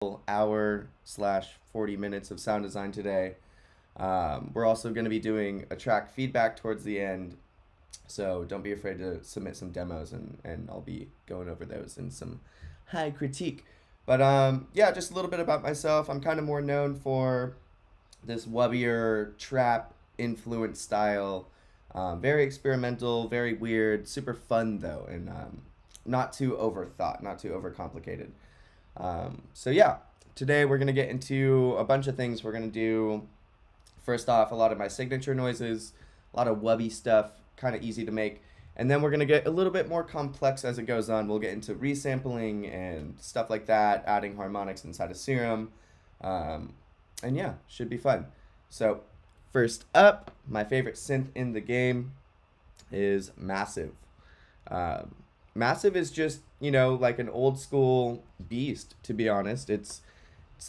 hour/40 minutes of sound design today. We're also going to be doing a track feedback towards the end, so don't be afraid to submit some demos, and I'll be going over those in some high critique. But yeah, just a little bit about myself. I'm kind of more known for this wubbier trap influence style. Very experimental, very weird, super fun though, and not too overthought, not too overcomplicated. So yeah, today we're gonna get into a bunch of things. We're gonna do, first off, a lot of my signature noises, a lot of wubby stuff, kind of easy to make. And then we're gonna get a little bit more complex as it goes on. We'll get into resampling and stuff like that, adding harmonics inside of Serum. And yeah, should be fun. So first up, my favorite synth in the game is Massive. Massive is just, like an old school beast, to be honest. It's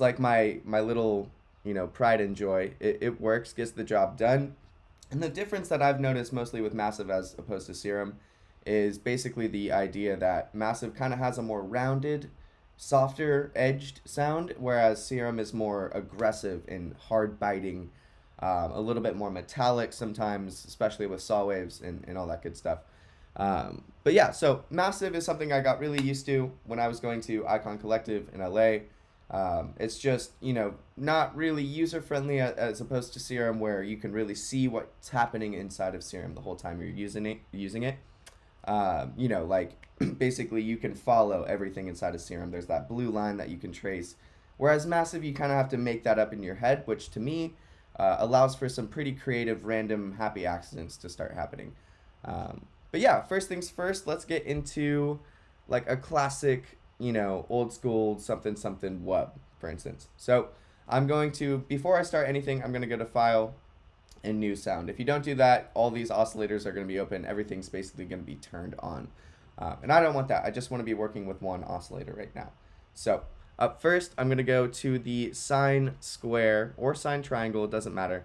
like my little, pride and joy. It works, gets the job done. And the difference that I've noticed mostly with Massive as opposed to Serum is basically the idea that Massive kind of has a more rounded, softer edged sound, whereas Serum is more aggressive and hard biting, a little bit more metallic sometimes, especially with saw waves and all that good stuff. But yeah, so Massive is something I got really used to when I was going to Icon Collective in LA. It's just, not really user-friendly as opposed to Serum, where you can really see what's happening inside of Serum the whole time you're using it. Like basically you can follow everything inside of Serum. There's that blue line that you can trace. Whereas Massive, you kind of have to make that up in your head, which to me allows for some pretty creative, random, happy accidents to start happening. But yeah, first things first, let's get into like a classic, old school something wub, for instance. So I'm going to, before I start anything, I'm going to go to File and New Sound. If you don't do that, all these oscillators are going to be open. Everything's basically going to be turned on. And I don't want that. I just want to be working with one oscillator right now. So up first, I'm going to go to the sine square or sine triangle, it doesn't matter.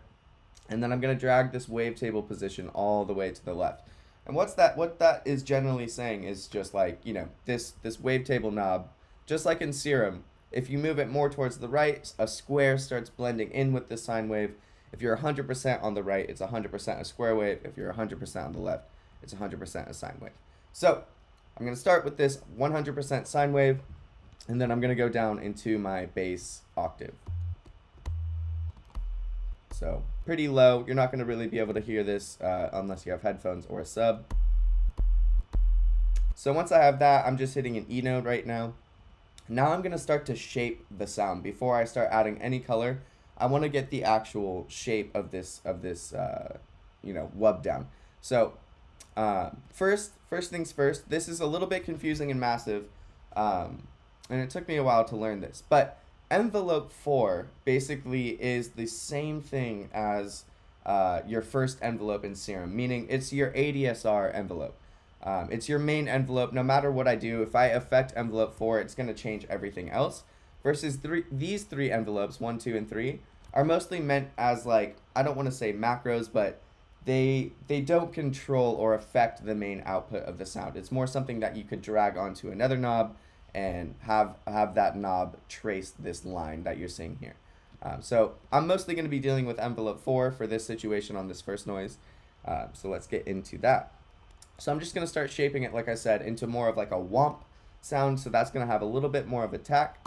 And then I'm going to drag this wavetable position all the way to the left. And what that is generally saying is just like, this wavetable knob, just like in Serum, if you move it more towards the right, a square starts blending in with the sine wave. If you're 100% on the right, it's 100% a square wave. If you're 100% on the left, it's 100% a sine wave. So I'm going to start with this 100% sine wave, and then I'm going to go down into my bass octave. So pretty low. You're not going to really be able to hear this unless you have headphones or a sub. So once I have that, I'm just hitting an E node right now. Now I'm going to start to shape the sound. Before I start adding any color, I want to get the actual shape of this wub down. So first things first, this is a little bit confusing and Massive, and it took me a while to learn this, but envelope 4 basically is the same thing as your first envelope in Serum, meaning it's your ADSR envelope. It's your main envelope. No matter what I do, if I affect envelope 4, it's going to change everything else. Versus these three envelopes, 1, 2, and 3, are mostly meant as, like, I don't want to say macros, but they don't control or affect the main output of the sound. It's more something that you could drag onto another knob and have that knob trace this line that you're seeing here. So I'm mostly going to be dealing with envelope 4 for this situation on this first noise. So let's get into that. So I'm just going to start shaping it, like I said, into more of like a womp sound. So that's going to have a little bit more of attack.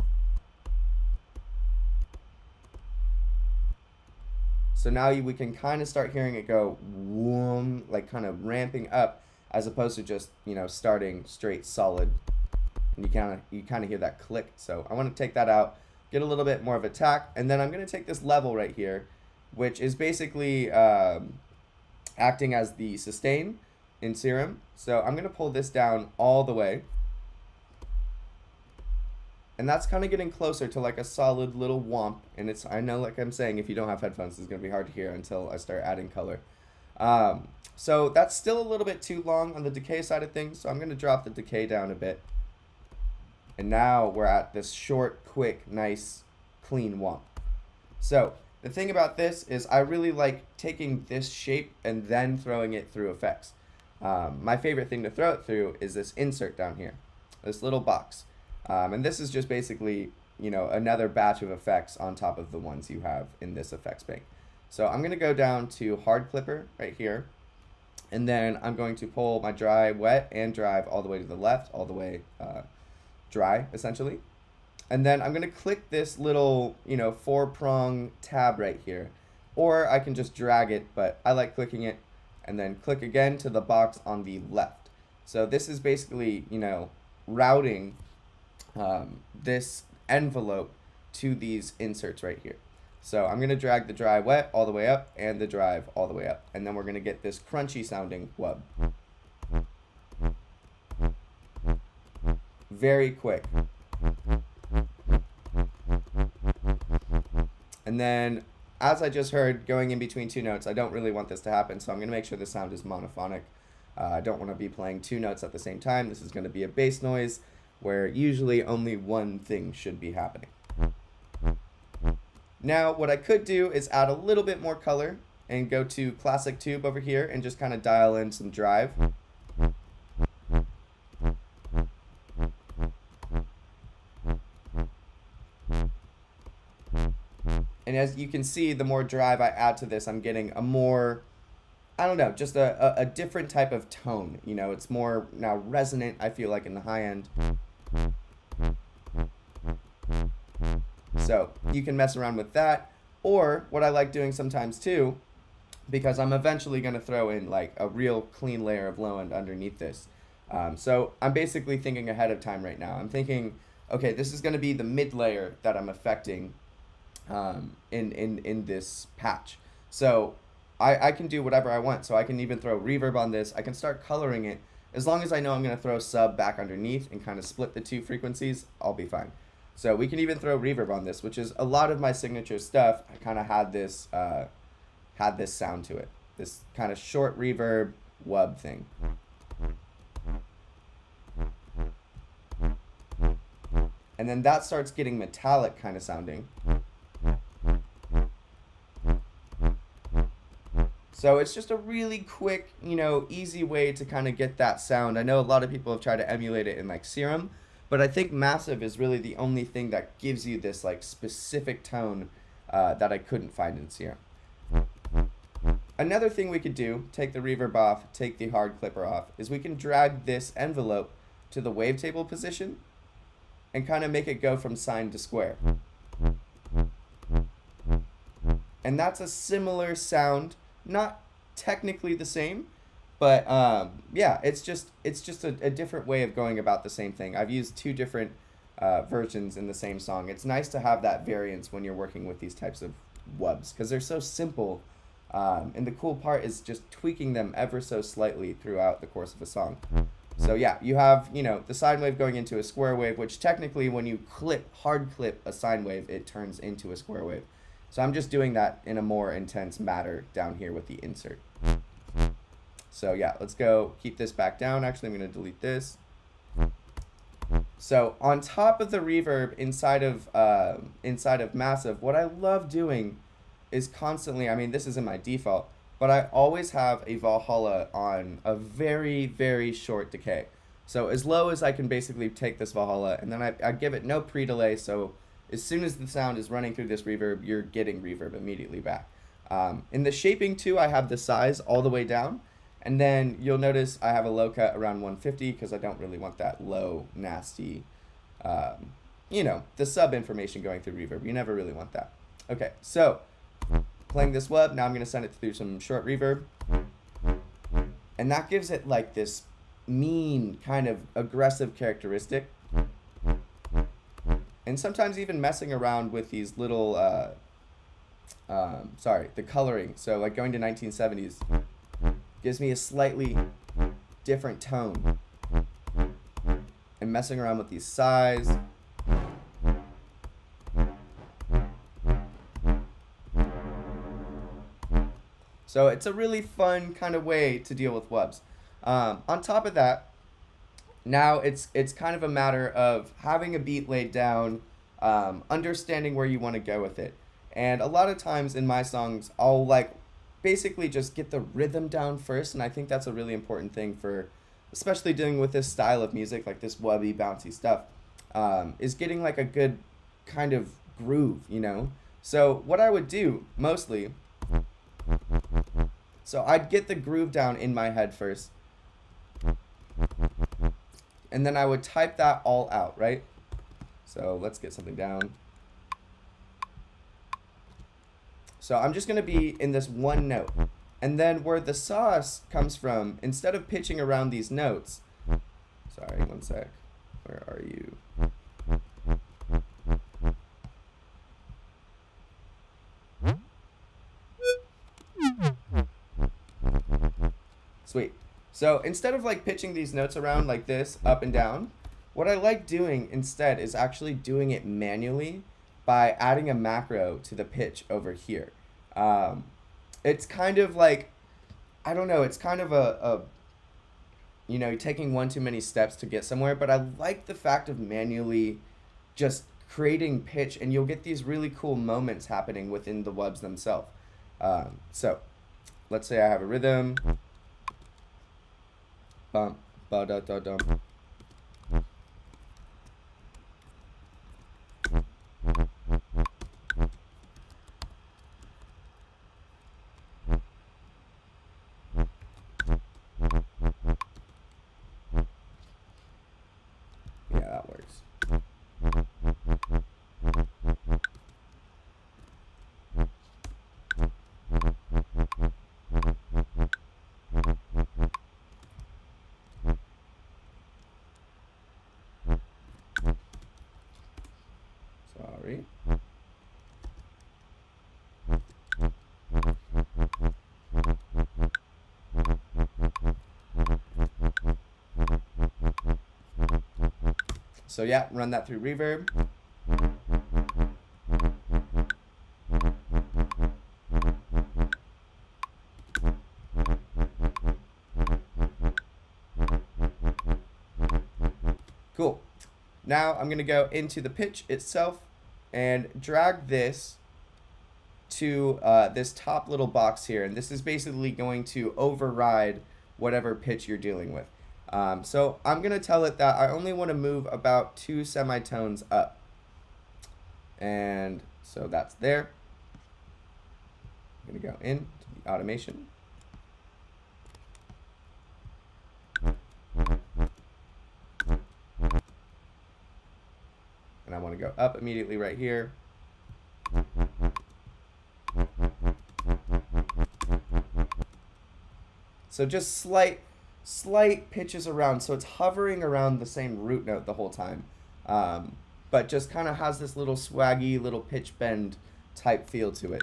So now we can kind of start hearing it go whoom, like kind of ramping up, as opposed to just, starting straight solid. And you kind of hear that click. So I want to take that out, get a little bit more of attack, and then I'm going to take this level right here, which is basically acting as the sustain in Serum. So I'm going to pull this down all the way. And that's kind of getting closer to like a solid little womp. And I know, like I'm saying, if you don't have headphones, it's going to be hard to hear until I start adding color. So that's still a little bit too long on the decay side of things. So I'm going to drop the decay down a bit. And now we're at this short, quick, nice, clean womp. So the thing about this is I really like taking this shape and then throwing it through effects. My favorite thing to throw it through is this insert down here, this little box. And this is just basically you know, another batch of effects on top of the ones you have in this effects bank. So I'm going to go down to hard clipper right here, and then I'm going to pull my dry, wet, and drive all the way to the left, all the way dry, essentially. And then I'm going to click this little, you know, 4-prong tab right here, or I can just drag it, but I like clicking it, and then click again to the box on the left. So this is basically, you know, routing this envelope to these inserts right here. So I'm going to drag the dry wet all the way up and the drive all the way up. And then we're going to get this crunchy sounding wub. Very quick. And then, as I just heard, going in between two notes, I don't really want this to happen, so I'm going to make sure the sound is monophonic. I don't want to be playing two notes at the same time. This is going to be a bass noise where usually only one thing should be happening. Now, what I could do is add a little bit more color and go to Classic Tube over here and just kind of dial in some drive. And as you can see, the more drive I add to this, I'm getting a more, I don't know, just a different type of tone. You know, it's more now resonant, I feel like, in the high end. So you can mess around with that. Or what I like doing sometimes too, because I'm eventually going to throw in like a real clean layer of low end underneath this. So I'm basically thinking ahead of time right now. I'm thinking, okay, this is going to be the mid layer that I'm affecting in this patch. So I can do whatever I want. So I can even throw reverb on this. I can start coloring it. As long as I know I'm going to throw sub back underneath and kind of split the two frequencies, I'll be fine. So we can even throw reverb on this, which is a lot of my signature stuff. I kind of had this sound to it. This kind of short reverb wub thing. And then that starts getting metallic kind of sounding. So it's just a really quick, you know, easy way to kind of get that sound. I know a lot of people have tried to emulate it in like Serum, but I think Massive is really the only thing that gives you this like specific tone that I couldn't find in Serum. Another thing we could do, take the reverb off, take the hard clipper off, is we can drag this envelope to the wavetable position and kind of make it go from sine to square. And that's a similar sound. Not technically the same, but yeah, it's just a different way of going about the same thing. I've used two different versions in the same song. It's nice to have that variance when you're working with these types of wubs because they're so simple, and the cool part is just tweaking them ever so slightly throughout the course of a song. So yeah, you have, you know, the sine wave going into a square wave, which technically when you hard clip a sine wave, it turns into a square wave. So I'm just doing that in a more intense manner down here with the insert. So yeah, let's go keep this back down. Actually, I'm going to delete this. So on top of the reverb inside of Massive, what I love doing is constantly, I mean, this isn't my default, but I always have a Valhalla on a very, very short decay. So as low as I can basically take this Valhalla, and then I give it no pre-delay, so as soon as the sound is running through this reverb, you're getting reverb immediately back. In the shaping too, I have the size all the way down. And then you'll notice I have a low cut around 150 because I don't really want that low, nasty, you know, the sub information going through reverb. You never really want that. Okay, so playing this wub, now I'm going to send it through some short reverb. And that gives it like this mean, kind of aggressive characteristic. And sometimes even messing around with these little, the coloring. So like going to 1970s gives me a slightly different tone. And messing around with these size. So it's a really fun kind of way to deal with wubs. On top of that, now it's kind of a matter of having a beat laid down, understanding where you want to go with it. And a lot of times in my songs, I'll like basically just get the rhythm down first, and I think that's a really important thing for, especially dealing with this style of music, like this wubby, bouncy stuff, is getting like a good kind of groove, you know? So what I would do mostly, so I'd get the groove down in my head first, and then I would type that all out, right? So let's get something down. So I'm just gonna be in this one note. And then where the sauce comes from, instead of pitching around these notes, sorry, one sec, where are you? Sweet. So instead of like pitching these notes around like this, up and down, what I like doing instead is actually doing it manually by adding a macro to the pitch over here. It's kind of like, I don't know, it's kind of a you know, taking one too many steps to get somewhere, but I like the fact of manually just creating pitch, and you'll get these really cool moments happening within the wubs themselves. So let's say I have a rhythm. Bump, ba da da dum. Yeah, that works. Sorry. So yeah, run that through Reverb. Cool. Now I'm going to go into the pitch itself and drag this to this top little box here. And this is basically going to override whatever pitch you're dealing with. So I'm going to tell it that I only want to move about 2 semitones up. And so that's there. I'm going to go into the automation. And I want to go up immediately right here. So just slight pitches around, so it's hovering around the same root note the whole time, but just kind of has this little swaggy little pitch bend type feel to it.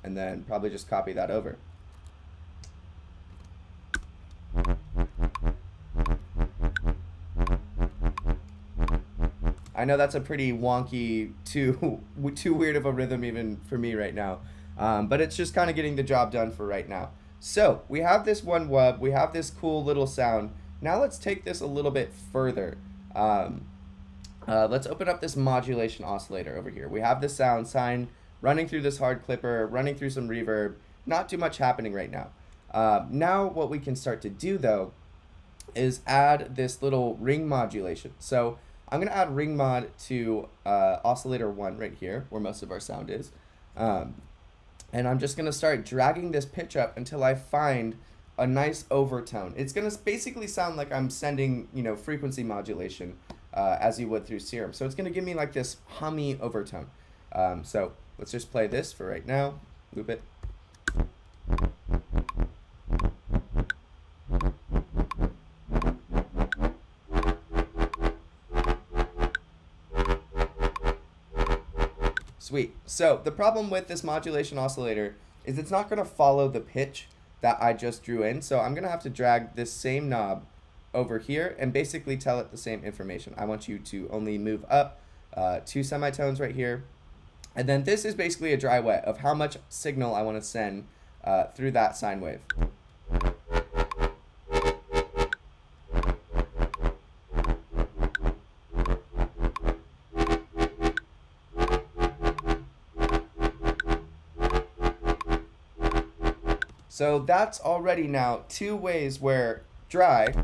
And then probably just copy that over. I know that's a pretty wonky, too weird of a rhythm even for me right now. But it's just kind of getting the job done for right now. So we have this one wub, we have this cool little sound. Now let's take this a little bit further. Let's open up this modulation oscillator over here. We have the sound sine running through this hard clipper, running through some reverb. Not too much happening right now. Now what we can start to do though is add this little ring modulation. So I'm going to add ring mod to oscillator 1 right here, where most of our sound is. And I'm just going to start dragging this pitch up until I find a nice overtone. It's going to basically sound like I'm sending, you know, frequency modulation as you would through Serum. So it's going to give me like this hummy overtone. So let's just play this for right now. Loop it. Sweet. So the problem with this modulation oscillator is it's not going to follow the pitch that I just drew in. So I'm going to have to drag this same knob over here and basically tell it the same information. I want you to only move up 2 semitones right here. And then this is basically a dry wet of how much signal I want to send through that sine wave. So that's already now 2 ways where dry,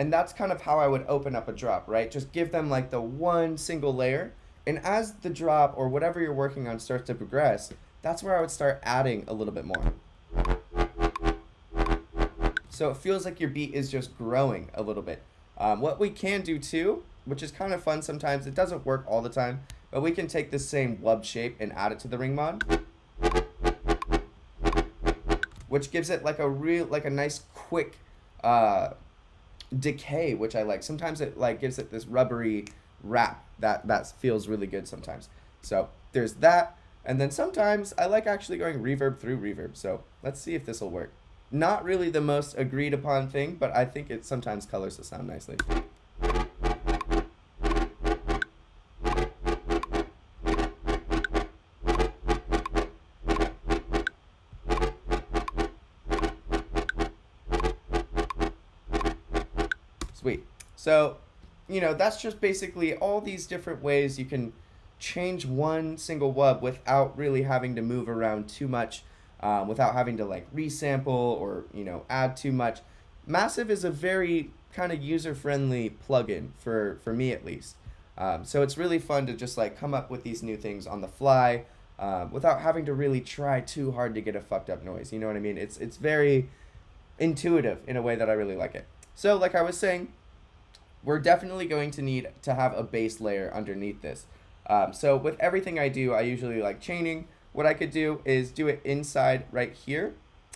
And that's kind of how I would open up a drop, right? Just give them like the one single layer. And as the drop or whatever you're working on starts to progress, that's where I would start adding a little bit more. So it feels like your beat is just growing a little bit. What we can do too, which is kind of fun sometimes, it doesn't work all the time, but we can take this same wub shape and add it to the ring mod, which gives it like a nice quick decay, which I like. Sometimes it like gives it this rubbery wrap that feels really good sometimes. So there's that. And then sometimes I like actually going reverb through reverb. So let's see if this will work. Not really the most agreed upon thing, but I think it sometimes colors the sound nicely. Sweet. So, you know, that's just basically all these different ways you can change one single wub without really having to move around too much, without having to like resample or, you know, add too much. Massive is a very kind of user-friendly plugin for me at least. So it's really fun to just like come up with these new things on the fly without having to really try too hard to get a fucked up noise. You know what I mean? It's very intuitive in a way that I really like it. So like I was saying, we're definitely going to need to have a bass layer underneath this. So with everything I do, I usually like chaining. What I could do is do it inside right here,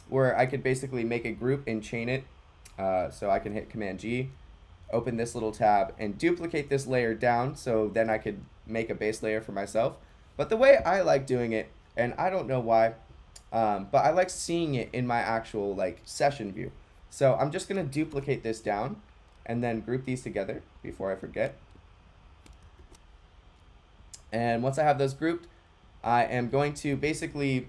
where I could basically make a group and chain it. So I can hit Command G, open this little tab, and duplicate this layer down, so then I could make a bass layer for myself. But the way I like doing it, and I don't know why, but I like seeing it in my actual like session view. So I'm just gonna duplicate this down and then group these together before I forget. And once I have those grouped, I am going to basically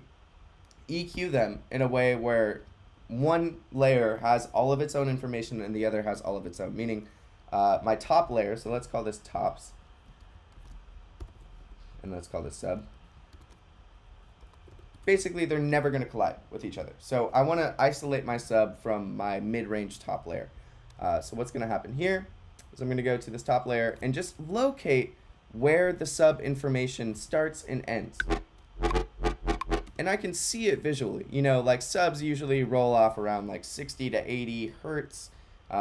EQ them in a way where one layer has all of its own information and the other has all of its own, meaning my top layer, so let's call this tops, and let's call this sub. Basically, they're never going to collide with each other. So I want to isolate my sub from my mid-range top layer. So what's going to happen here is I'm going to go to this top layer and just locate where the sub information starts and ends. And I can see it visually. You know, like subs usually roll off around like 60 to 80 hertz,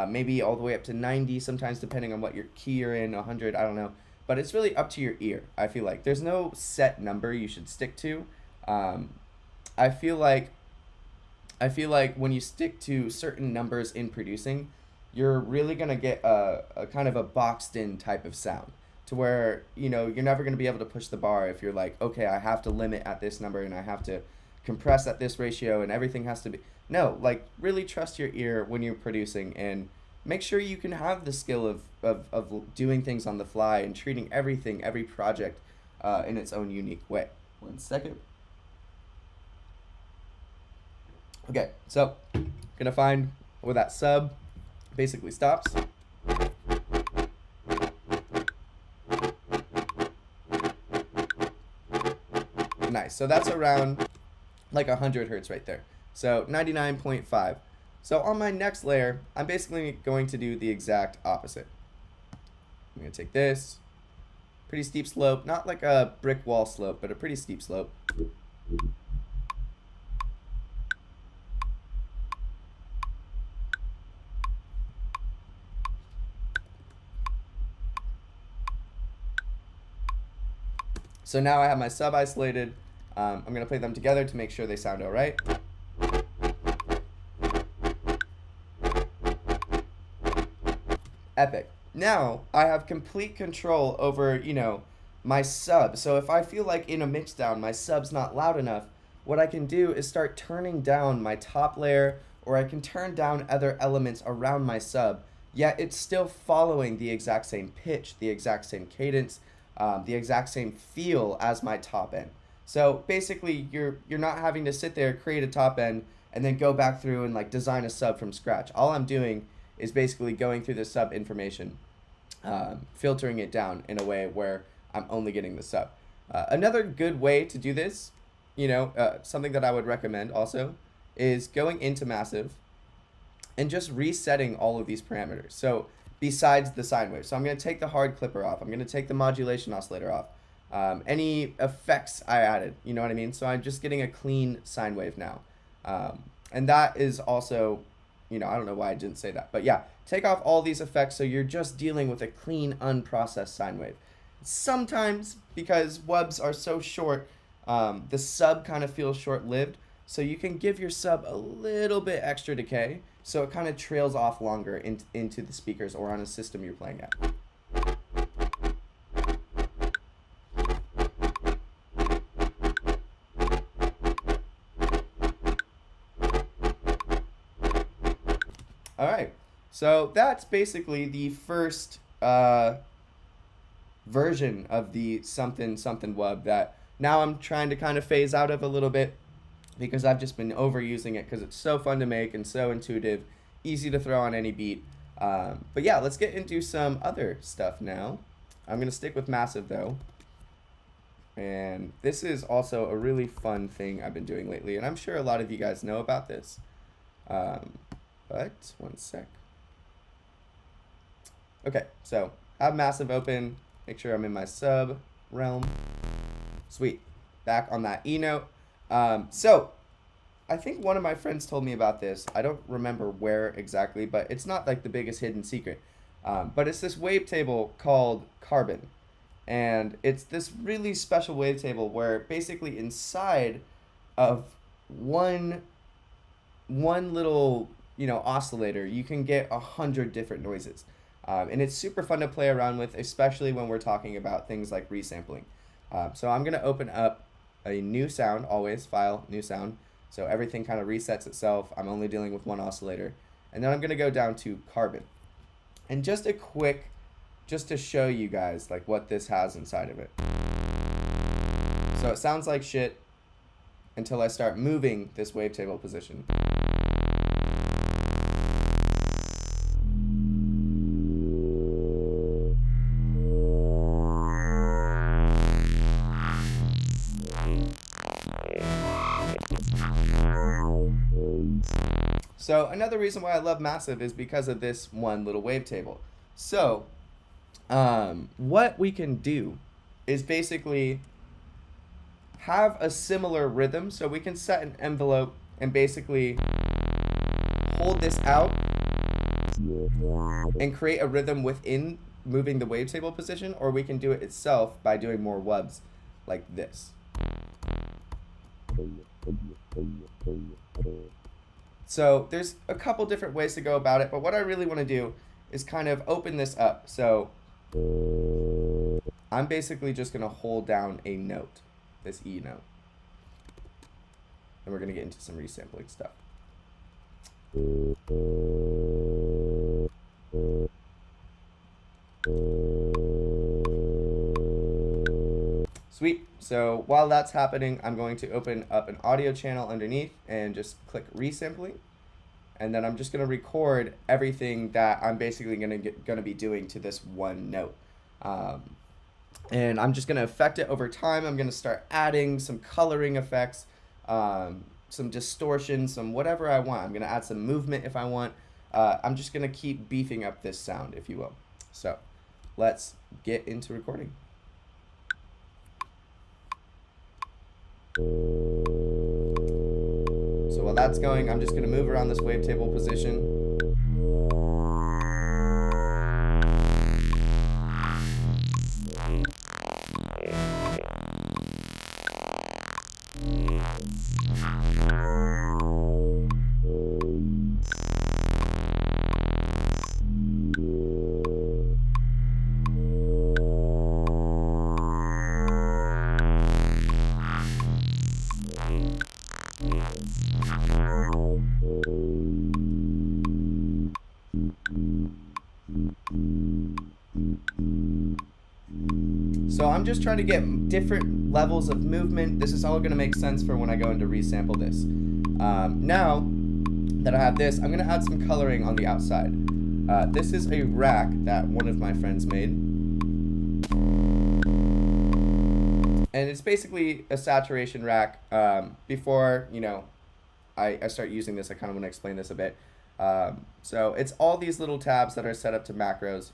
maybe all the way up to 90, sometimes depending on what your key you're in, 100, I don't know. But it's really up to your ear, I feel like. There's no set number you should stick to. I feel like when you stick to certain numbers in producing, you're really going to get a kind of a boxed in type of sound, to where, you know, you're never going to be able to push the bar if you're like, okay, I have to limit at this number and I have to compress at this ratio and everything has to be. No, like really trust your ear when you're producing and make sure you can have the skill of doing things on the fly and treating everything, every project in its own unique way. 1 second. Okay, so gonna find where that sub basically stops. Nice, so that's around like 100 hertz right there. So 99.5. So on my next layer, I'm basically going to do the exact opposite. I'm gonna take this, pretty steep slope, not like a brick wall slope, but a pretty steep slope. So now I have my sub isolated. I'm going to play them together to make sure they sound all right. Epic. Now I have complete control over, you know, my sub. So if I feel like in a mixdown my sub's not loud enough, what I can do is start turning down my top layer, or I can turn down other elements around my sub, yet it's still following the exact same pitch, the exact same cadence, the exact same feel as my top end. So basically you're not having to sit there, create a top end, and then go back through and like design a sub from scratch. All I'm doing is basically going through the sub information, filtering it down in a way where I'm only getting the sub. Another good way to do this, you know, something that I would recommend also, is going into Massive and just resetting all of these parameters. So besides the sine wave. So I'm going to take the hard clipper off. I'm going to take the modulation oscillator off. Any effects I added, you know what I mean? So I'm just getting a clean sine wave now. And that is also, you know, I don't know why I didn't say that. But yeah, take off all these effects so you're just dealing with a clean, unprocessed sine wave. Sometimes, because wubs are so short, the sub kind of feels short-lived. So you can give your sub a little bit extra decay, so it kind of trails off longer into the speakers or on a system you're playing at. All right, so that's basically the first version of the Sumthin wub that now I'm trying to kind of phase out of a little bit, because I've just been overusing it because it's so fun to make and so intuitive, easy to throw on any beat. But yeah, let's get into some other stuff now. I'm going to stick with Massive though. And this is also a really fun thing I've been doing lately, and I'm sure a lot of you guys know about this. But one sec. Okay, so have Massive open, make sure I'm in my sub realm. Sweet, back on that E note. So I think one of my friends told me about this. I don't remember where exactly, but it's not like the biggest hidden secret. But it's this wavetable called Carbon. And it's this really special wavetable where basically inside of one little, you know, oscillator, you can get 100 different noises. And it's super fun to play around with, especially when we're talking about things like resampling. So I'm going to open up a new sound, always file, new sound. So everything kind of resets itself. I'm only dealing with one oscillator. And then I'm going to go down to Carbon. And just a quick, just to show you guys like what this has inside of it. So it sounds like shit until I start moving this wavetable position. So another reason why I love Massive is because of this one little wavetable. So what we can do is basically have a similar rhythm. So we can set an envelope and basically hold this out and create a rhythm within moving the wavetable position, or we can do it itself by doing more wubs like this. So there's a couple different ways to go about it, but what I really want to do is kind of open this up. So I'm basically just going to hold down a note, this E note. And we're going to get into some resampling stuff. Sweet. So while that's happening, I'm going to open up an audio channel underneath and just click resampling. And then I'm just going to record everything that I'm basically going to be doing to this one note. And I'm just going to affect it over time. I'm going to start adding some coloring effects, some distortion, some whatever I want. I'm going to add some movement if I want. I'm just going to keep beefing up this sound, if you will. So let's get into recording. So while that's going, I'm just going to move around this wavetable position. So I'm just trying to get different levels of movement. This is all going to make sense for when I go into resample this. Now that I have this, I'm going to add some coloring on the outside. This is a rack that one of my friends made. And it's basically a saturation rack. Before, you know, I start using this, I kind of want to explain this a bit. So it's all these little tabs that are set up to macros.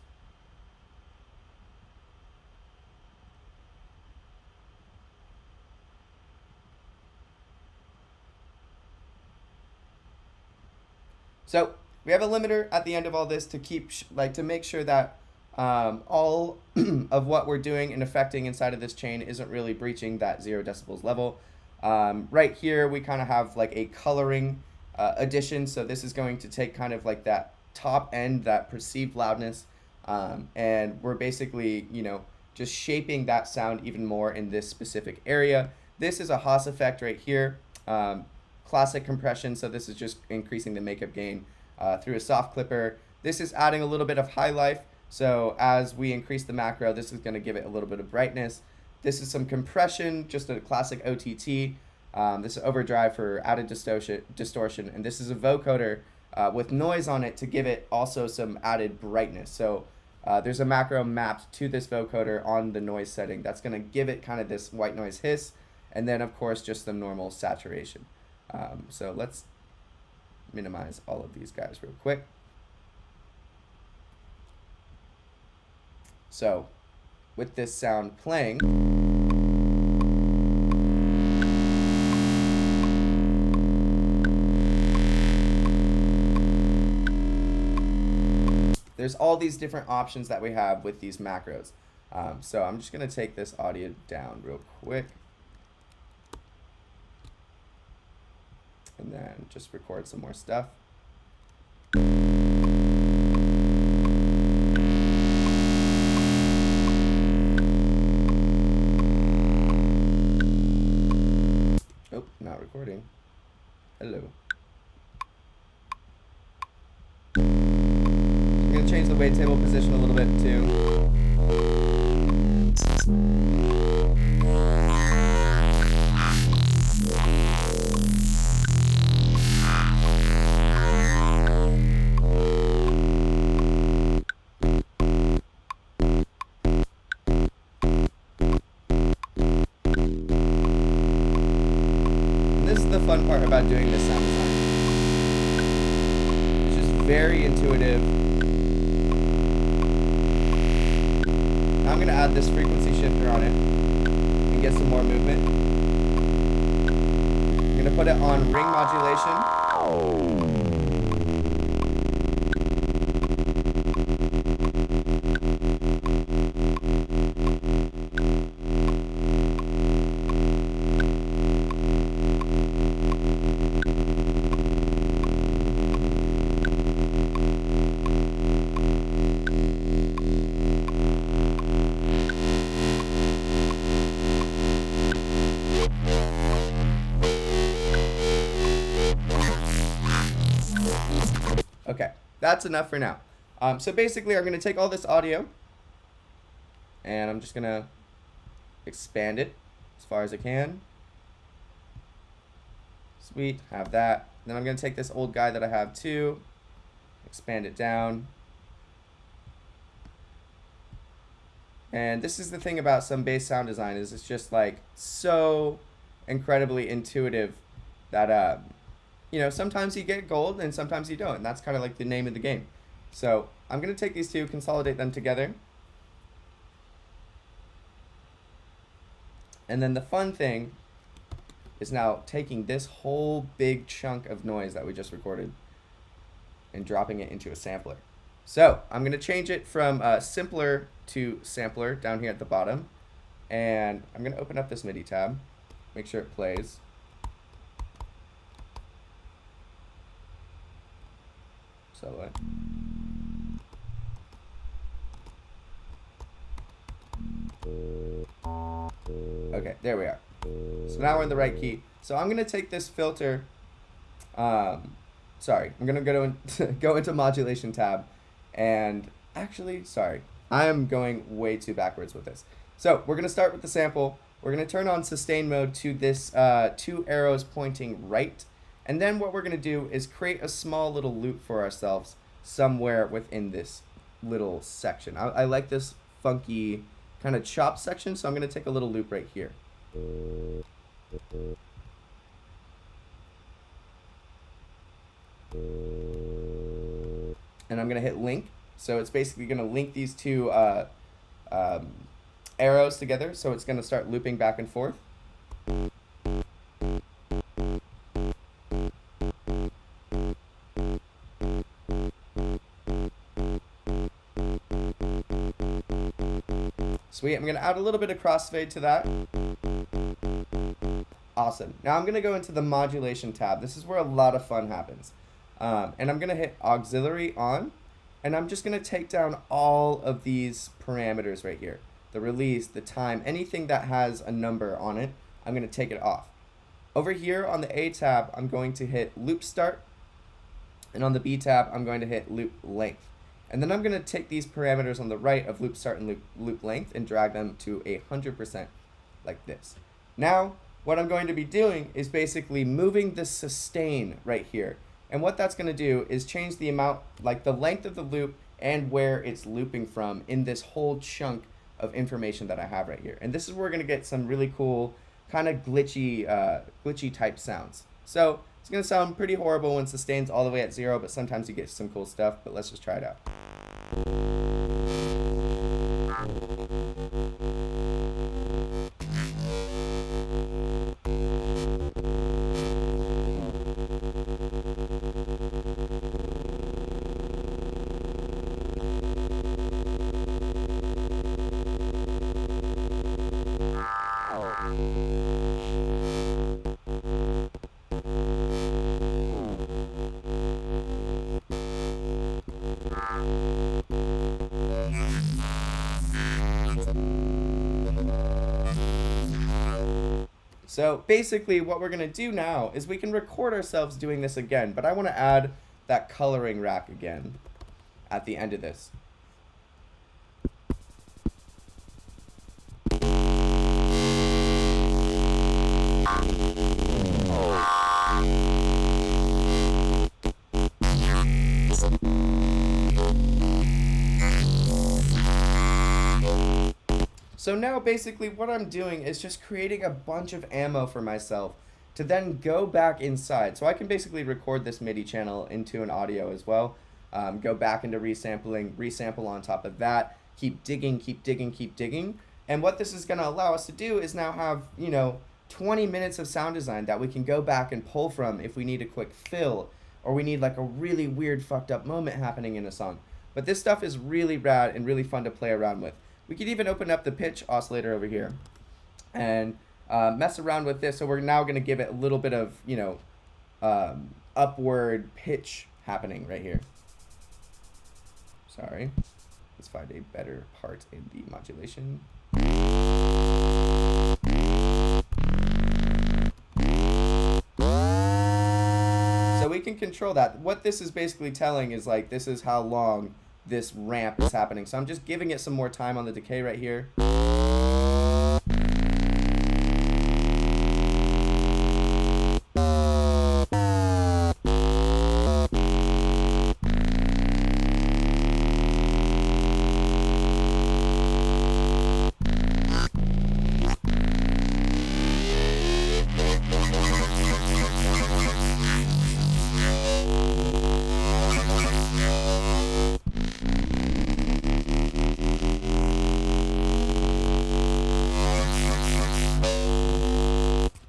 So we have a limiter at the end of all this to keep to make sure that all of what we're doing and affecting inside of this chain isn't really breaching that 0 decibels level. Right here we kind of have like a coloring addition, so this is going to take kind of like that top end, that perceived loudness, and we're basically, you know, just shaping that sound even more in this specific area. This is a Haas effect right here. Classic compression, so this is just increasing the makeup gain through a soft clipper. This is adding a little bit of high life, so as we increase the macro, this is going to give it a little bit of brightness. This is some compression, just a classic OTT. This is overdrive for added distortion, and this is a vocoder with noise on it to give it also some added brightness. So there's a macro mapped to this vocoder on the noise setting that's going to give it kind of this white noise hiss, and then of course just the normal saturation. So let's minimize all of these guys real quick. So with this sound playing, there's all these different options that we have with these macros. So I'm just going to take this audio down real quick. And then just record some more stuff. Oh, not recording. Hello. I'm going to change the wavetable position a little bit too. Fun part about doing this sound design. It's just very intuitive. Now I'm going to add this frequency shifter on it and get some more movement. I'm going to put it on ring modulation. Okay, that's enough for now. So basically, I'm going to take all this audio, and I'm just going to expand it as far as I can. Sweet, have that. Then I'm going to take this old guy that I have too, expand it down. And this is the thing about some bass sound design, is it's just like so incredibly intuitive that you know, sometimes you get gold and sometimes you don't, and that's kind of like the name of the game. So I'm going to take these two, consolidate them together. And then the fun thing is now taking this whole big chunk of noise that we just recorded and dropping it into a sampler. So I'm going to change it from simpler to sampler down here at the bottom. And I'm going to open up this MIDI tab, make sure it plays. So okay, there we are. So now we're in the right key. So I'm going to take this filter, I'm going to go into modulation tab, and actually, I am going way too backwards with this. So we're going to start with the sample. We're going to turn on sustain mode to this 2 arrows pointing right. And then what we're going to do is create a small little loop for ourselves somewhere within this little section. I like this funky kind of chop section, so I'm going to take a little loop right here. and I'm going to hit link. So it's basically going to link these two arrows together, so it's going to start looping back and forth. Sweet, I'm going to add a little bit of crossfade to that. Awesome. Now I'm going to go into the modulation tab. This is where a lot of fun happens. And I'm going to hit auxiliary on, and I'm just going to take down all of these parameters right here. The release, the time, anything that has a number on it, I'm going to take it off. Over here on the A tab, I'm going to hit loop start, and on the B tab, I'm going to hit loop length. And then I'm going to take these parameters on the right of loop start and loop length and drag them to 100% like this. Now, what I'm going to be doing is basically moving the sustain right here. And what that's going to do is change the amount, like the length of the loop and where it's looping from in this whole chunk of information that I have right here. And this is where we're going to get some really cool kind of glitchy type sounds. So it's going to sound pretty horrible when sustain's all the way at 0, but sometimes you get some cool stuff. But let's just try it out. So basically what we're going to do now is we can record ourselves doing this again, but I want to add that coloring rack again at the end of this. So now basically what I'm doing is just creating a bunch of ammo for myself to then go back inside. So I can basically record this MIDI channel into an audio as well, go back into resampling, resample on top of that, keep digging, keep digging, keep digging. And what this is going to allow us to do is now have, 20 minutes of sound design that we can go back and pull from if we need a quick fill or we need like a really weird fucked up moment happening in a song. But this stuff is really rad and really fun to play around with. We could even open up the pitch oscillator over here and mess around with this. So we're now going to give it a little bit of, upward pitch happening right here. Sorry. Let's find a better part in the modulation. So we can control that. What this is basically telling is like, this is how long this ramp is happening. So I'm just giving it some more time on the decay right here.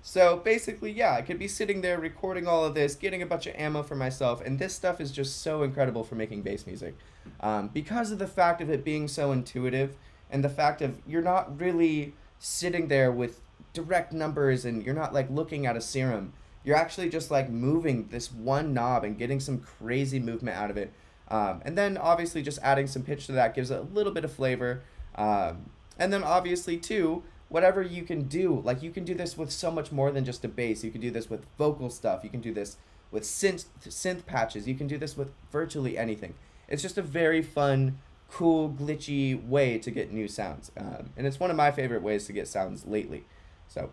So basically, yeah, I could be sitting there recording all of this, getting a bunch of ammo for myself, and this stuff is just so incredible for making bass music. Because of the fact of it being so intuitive, and the fact of you're not really sitting there with direct numbers and you're not like looking at a serum. You're actually just like moving this one knob and getting some crazy movement out of it. And then obviously just adding some pitch to that gives it a little bit of flavor. And then obviously too, whatever you can do, like you can do this with so much more than just a bass. You can do this with vocal stuff. You can do this with synth patches. You can do this with virtually anything. It's just a very fun, cool, glitchy way to get new sounds. And it's one of my favorite ways to get sounds lately. So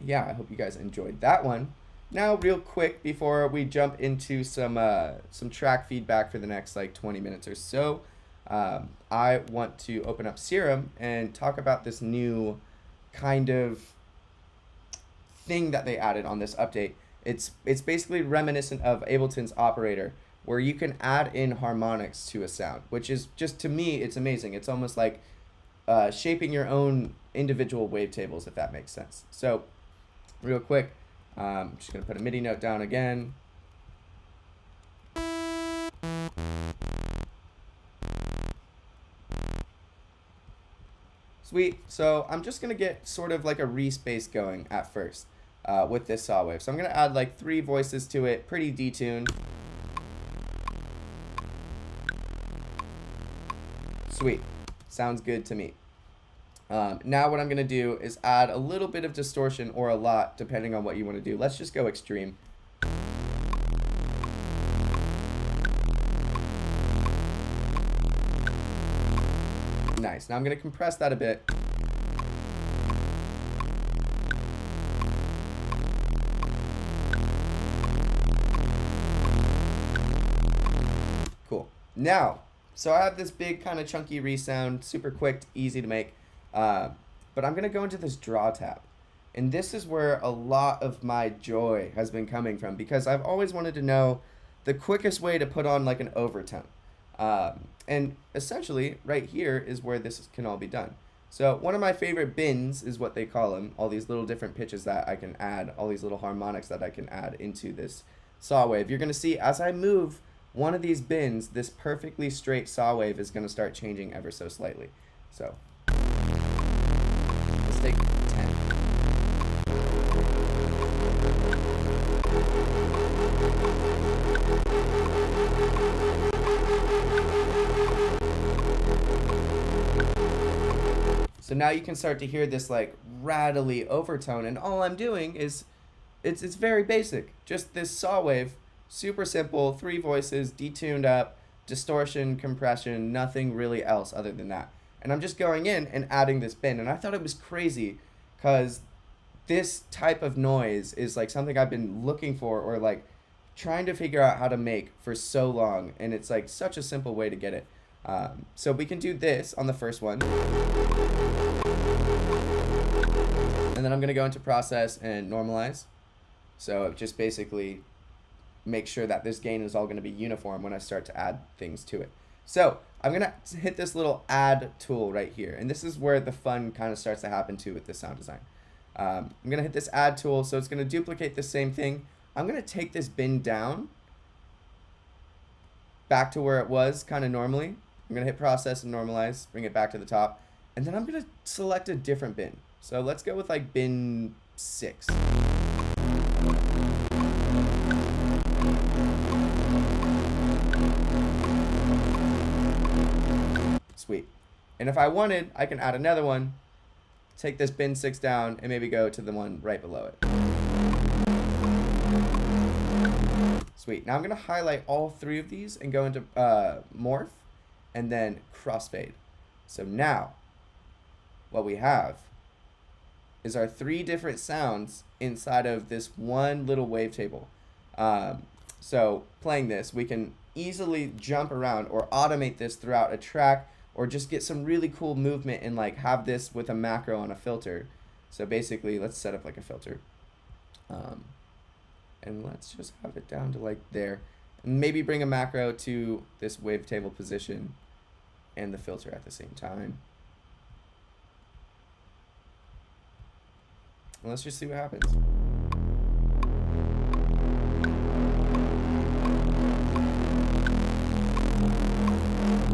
yeah, I hope you guys enjoyed that one. Now real quick before we jump into some track feedback for the next like 20 minutes or so, I want to open up Serum and talk about this new kind of thing that they added on this update. It's basically reminiscent of Ableton's operator, where you can add in harmonics to a sound, which is just, to me, it's amazing. It's almost like shaping your own individual wavetables, if that makes sense. So real quick, I'm just going to put a MIDI note down again. Sweet. So I'm just going to get sort of like a respace going at first with this saw wave. So I'm going to add like 3 voices to it, pretty detuned. Sweet. Sounds good to me. Now what I'm going to do is add a little bit of distortion, or a lot, depending on what you want to do. Let's just go extreme. Nice. Now I'm going to compress that a bit. Cool. Now, so I have this big kind of chunky resound, super quick, easy to make. But I'm going to go into this draw tab. And this is where a lot of my joy has been coming from, because I've always wanted to know the quickest way to put on like an overtone. And essentially right here is where this can all be done. So one of my favorite bins is what they call them, all these little different pitches that I can add, all these little harmonics that I can add into this saw wave. You're going to see as I move one of these bins, this perfectly straight saw wave is going to start changing ever so slightly. So let's take 10. So now you can start to hear this like rattly overtone, and all I'm doing is it's very basic. Just this saw wave, super simple, 3 voices, detuned up, distortion, compression, nothing really else other than that. And I'm just going in and adding this bin, and I thought it was crazy because this type of noise is like something I've been looking for, or like trying to figure out how to make for so long, and it's like such a simple way to get it. So we can do this on the first one. And then I'm going to go into process and normalize. So just basically make sure that this gain is all going to be uniform when I start to add things to it. So I'm going to hit this little add tool right here. And this is where the fun kind of starts to happen too with this sound design. I'm going to hit this add tool. So it's going to duplicate the same thing. I'm going to take this bin down back to where it was kind of normally. I'm going to hit process and normalize, bring it back to the top. And then I'm going to select a different bin. So let's go with like bin 6. Sweet. And if I wanted, I can add another one, take this bin 6 down, and maybe go to the one right below it. Sweet. Now I'm going to highlight all 3 of these and go into morph and then crossfade. So now what we have is our 3 different sounds inside of this one little wavetable. So playing this, we can easily jump around or automate this throughout a track, or just get some really cool movement and like have this with a macro on a filter. So basically, let's set up like a filter. And let's just have it down to like there. And maybe bring a macro to this wavetable position and the filter at the same time. And let's just see what happens.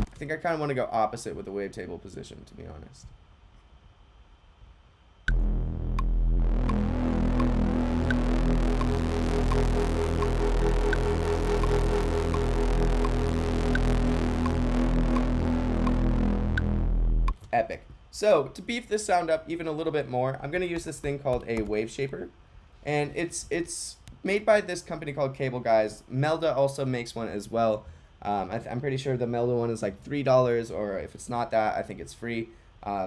I think I kind of want to go opposite with the wavetable position, to be honest. Epic. So to beef this sound up even a little bit more, I'm going to use this thing called a wave shaper, and it's made by this company called Cable Guys. Melda also makes one as well. I'm pretty sure the Melda one is like $3, or if it's not that, I think it's free.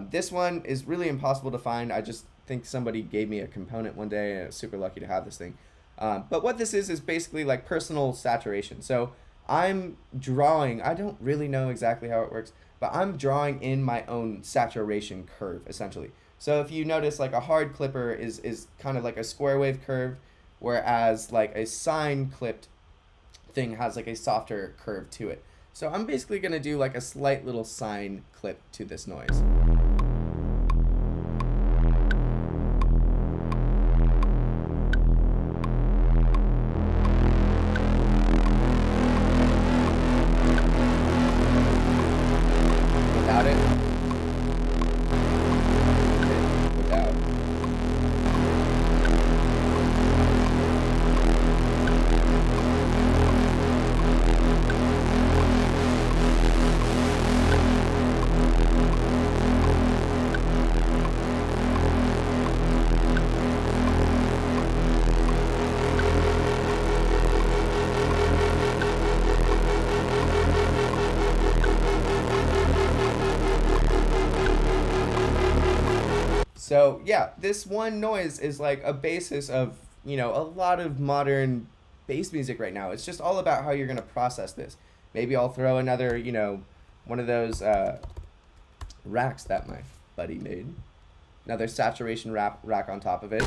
This one is really impossible to find. I just think somebody gave me a component one day, and I was super lucky to have this thing. But what this is basically like personal saturation. So I'm drawing, I don't really know exactly how it works, but I'm drawing in my own saturation curve, essentially. So if you notice, like a hard clipper is kind of like a square wave curve, whereas like a sine clipped thing has like a softer curve to it. So I'm basically going to do like a slight little sine clip to this noise. Without it. Without. So yeah, this one noise is like a basis of, you know, a lot of modern bass music right now. It's just all about how you're going to process this. Maybe I'll throw another, you know, one of those racks that my buddy made. Another saturation rack on top of it.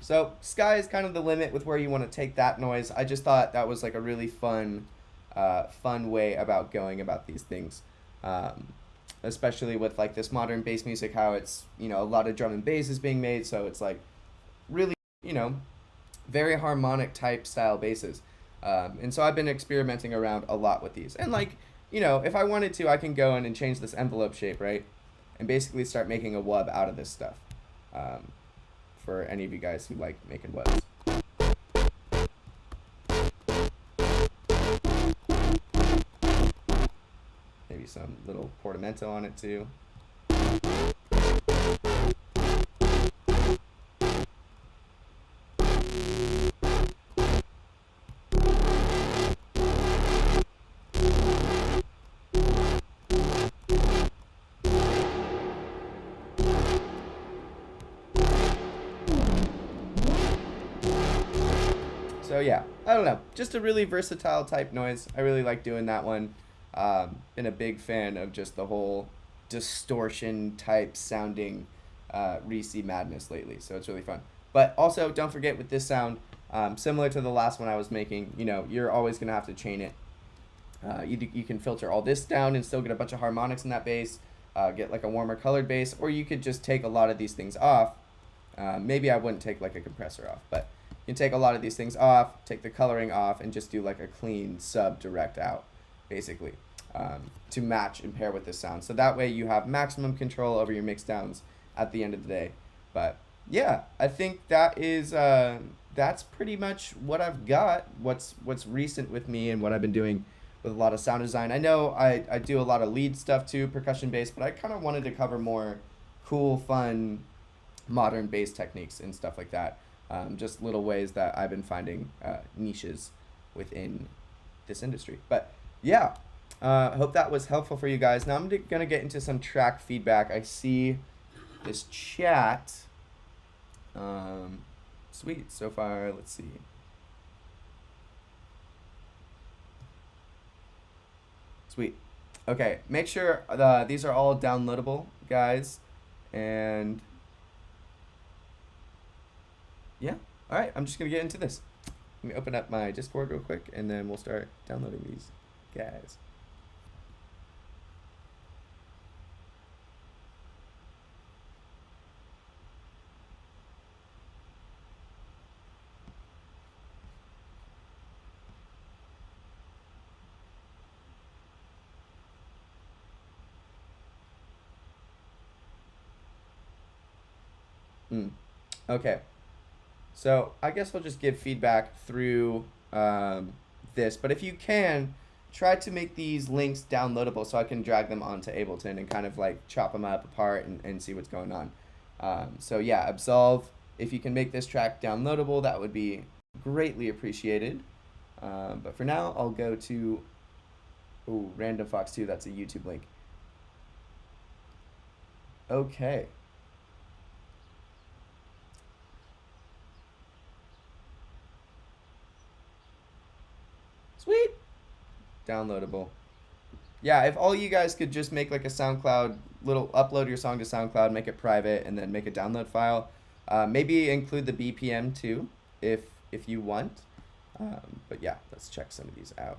So sky is kind of the limit with where you want to take that noise. I just thought that was like a really fun way about going about these things, especially with like this modern bass music, how it's, you know, a lot of drum and bass is being made, so it's like really, you know, very harmonic type style basses. And so I've been experimenting around a lot with these. And like, you know, if I wanted to, I can go in and change this envelope shape, right? And basically start making a wub out of this stuff. For any of you guys who like making wubs. Maybe some little portamento on it too. So yeah, I don't know, just a really versatile type noise. I really like doing that one. Been a big fan of just the whole distortion type sounding Reese madness lately, so it's really fun. But also, don't forget with this sound, similar to the last one I was making, you know, you're always gonna have to chain it. You can filter all this down and still get a bunch of harmonics in that bass, get like a warmer colored bass, or you could just take a lot of these things off. Maybe I wouldn't take like a compressor off, but you can take a lot of these things off, take the coloring off, and just do like a clean sub direct out, basically, to match and pair with this sound. So that way you have maximum control over your mix downs at the end of the day. But yeah, I think that is that's pretty much what I've got. What's recent with me and what I've been doing with a lot of sound design. I know I do a lot of lead stuff too, percussion bass, but I kind of wanted to cover more cool, fun, modern bass techniques and stuff like that. Just little ways that I've been finding niches within this industry. But yeah, I hope that was helpful for you guys. Now I'm going to get into some track feedback. I see this chat. Sweet. So far, let's see. Sweet. Okay, make sure these are all downloadable, guys. And yeah, all right, I'm just gonna get into this. Let me open up my Discord real quick, and then we'll start downloading these guys. Okay. So I guess I'll just give feedback through this, but if you can, try to make these links downloadable so I can drag them onto Ableton and kind of like chop them up apart and see what's going on. So yeah, Absolve, if you can make this track downloadable, that would be greatly appreciated. But for now, I'll go to Random Fox 2, that's a YouTube link. Okay. Sweet. Downloadable. Yeah, if all you guys could just make like a SoundCloud little upload your song to SoundCloud, make it private, and then make a download file. Maybe include the BPM too, if you want. But yeah, let's check some of these out.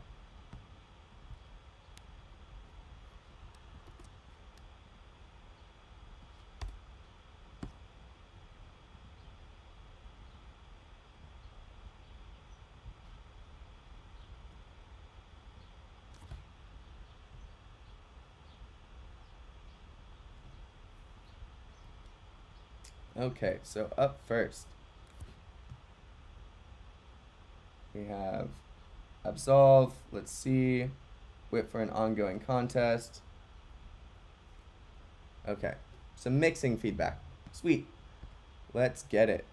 Okay, so up first, we have Absolve, let's see, wait for an ongoing contest. Okay, some mixing feedback. Sweet. Let's get it.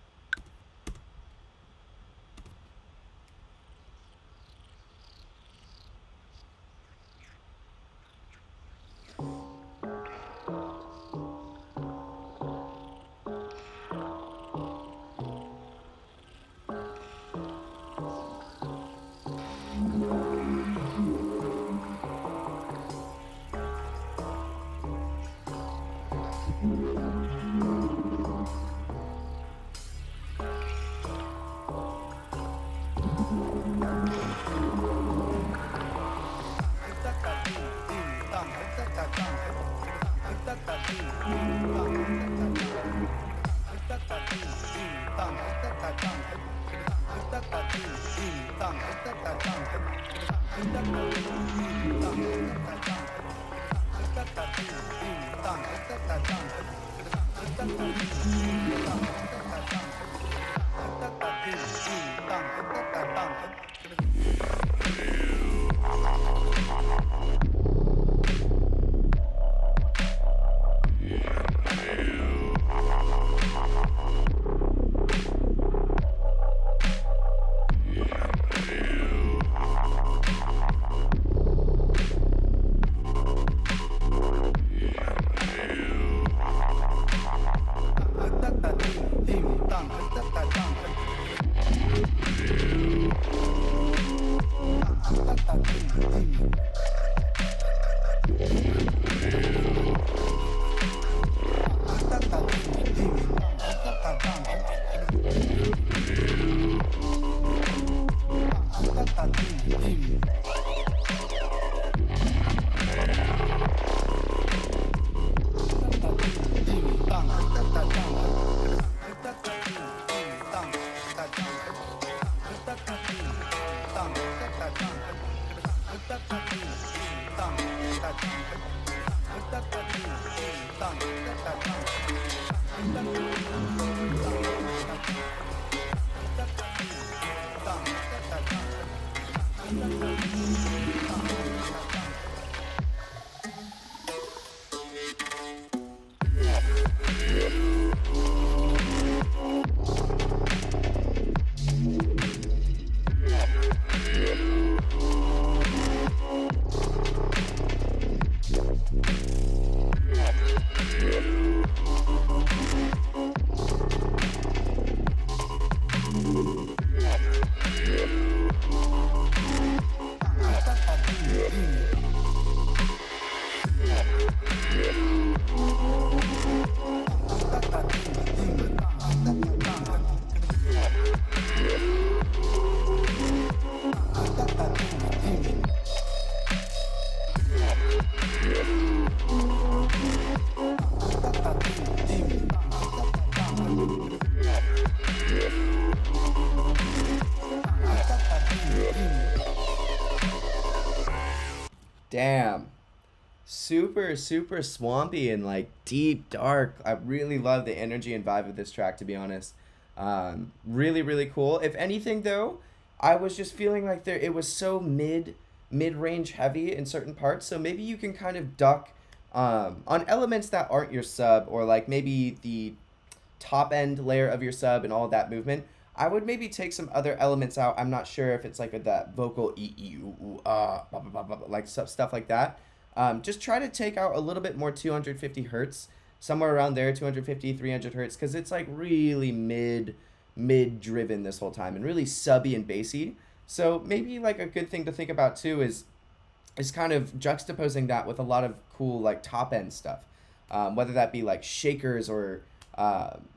Damn. Super swampy and like deep, dark. I really love the energy and vibe of this track, to be honest. Really cool. If anything, though, I was just feeling like it was so mid range heavy in certain parts. So maybe you can kind of duck on elements that aren't your sub, or like maybe the top end layer of your sub and all of that movement. I would maybe take some other elements out. I'm not sure if it's like that vocal blah, blah, blah, blah, like stuff like that. Just try to take out a little bit more 250 hertz somewhere around there, 250, 300 hertz, because it's like really mid driven this whole time and really subby and bassy. So maybe like a good thing to think about too is kind of juxtaposing that with a lot of cool like top end stuff, whether that be like shakers or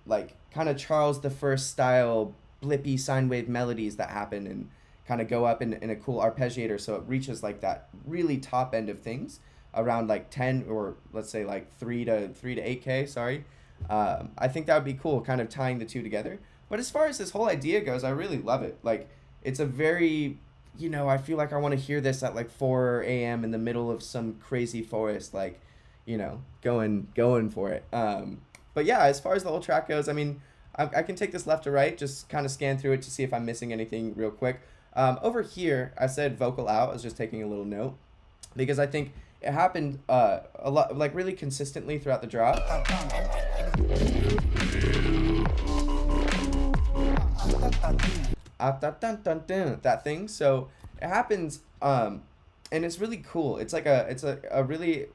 like kind of Charles the First style blippy sine wave melodies that happen and kind of go up in a cool arpeggiator, so it reaches like that really top end of things around like 10 or let's say like 3 to 8K. Sorry, I think that would be cool, kind of tying the two together. But as far as this whole idea goes, I really love it. Like it's a very, you know, I feel like I want to hear this at like 4 a.m. in the middle of some crazy forest, like, you know, going for it. But yeah, as far as the whole track goes, I mean, I can take this left to right, just kind of scan through it to see if I'm missing anything real quick. Over here, I said vocal out. I was just taking a little note because I think it happened a lot, like really consistently throughout the drop. That thing. So it happens, and it's really cool. It's like a really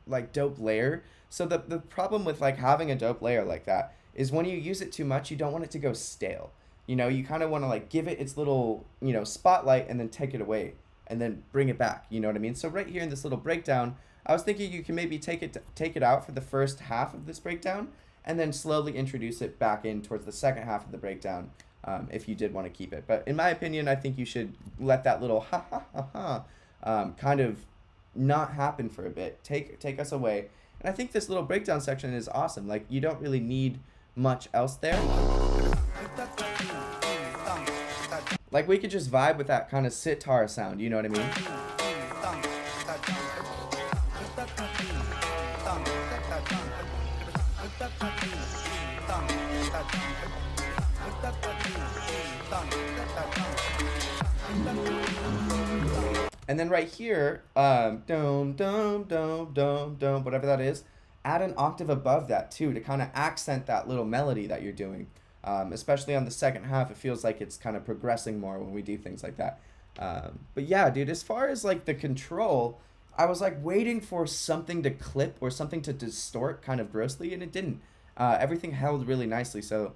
like dope layer. So the problem with like having a dope layer like that is when you use it too much, you don't want it to go stale. You know, you kind of want to like give it its little, you know, spotlight and then take it away and then bring it back. You know what I mean? So right here in this little breakdown, I was thinking you can maybe take it out for the first half of this breakdown and then slowly introduce it back in towards the second half of the breakdown, if you did want to keep it. But in my opinion, I think you should let that little ha ha ha ha kind of not happen for a bit. Take us away. And I think this little breakdown section is awesome. Like you don't really need much else there. Like we could just vibe with that kind of sitar sound, you know what I mean? And then right here, dum dum dum dum dum, whatever that is, add an octave above that too to kind of accent that little melody that you're doing. Especially on the second half, it feels like it's kind of progressing more when we do things like that. But yeah, dude, as far as like the control, I was like waiting for something to clip or something to distort kind of grossly, and it didn't. Everything held really nicely. So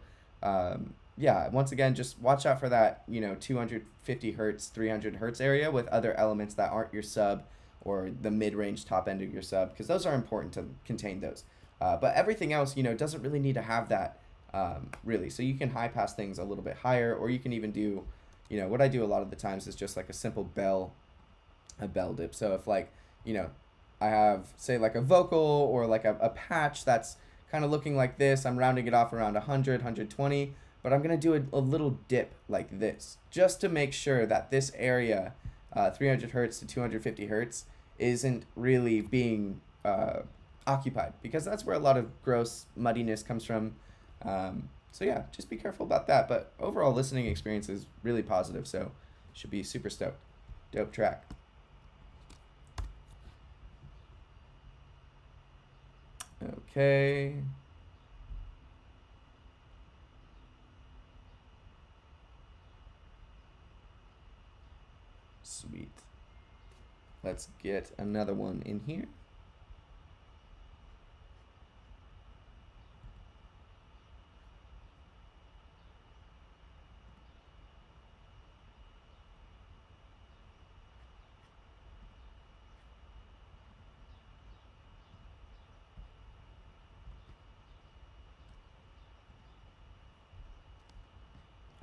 yeah, once again, just watch out for that, you know, 250 hertz, 300 hertz area with other elements that aren't your sub or the mid-range top end of your sub, because those are important to contain those. But everything else, you know, doesn't really need to have that. Really, so you can high pass things a little bit higher, or you can even do, you know, what I do a lot of the times is just like a simple bell dip. So if like, you know, I have say like a vocal or like a patch that's kind of looking like this, I'm rounding it off around 100, 120, but I'm going to do a little dip like this just to make sure that this area, 300 hertz to 250 hertz, isn't really being occupied, because that's where a lot of gross muddiness comes from. So yeah, just be careful about that. But overall listening experience is really positive, so should be super stoked. Dope track. Okay. Sweet. Let's get another one in here.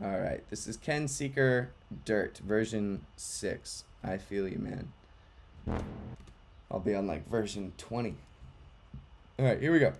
All right, this is Ken Seeker Dirt version 6. I feel you, man. I'll be on like version 20. All right, here we go.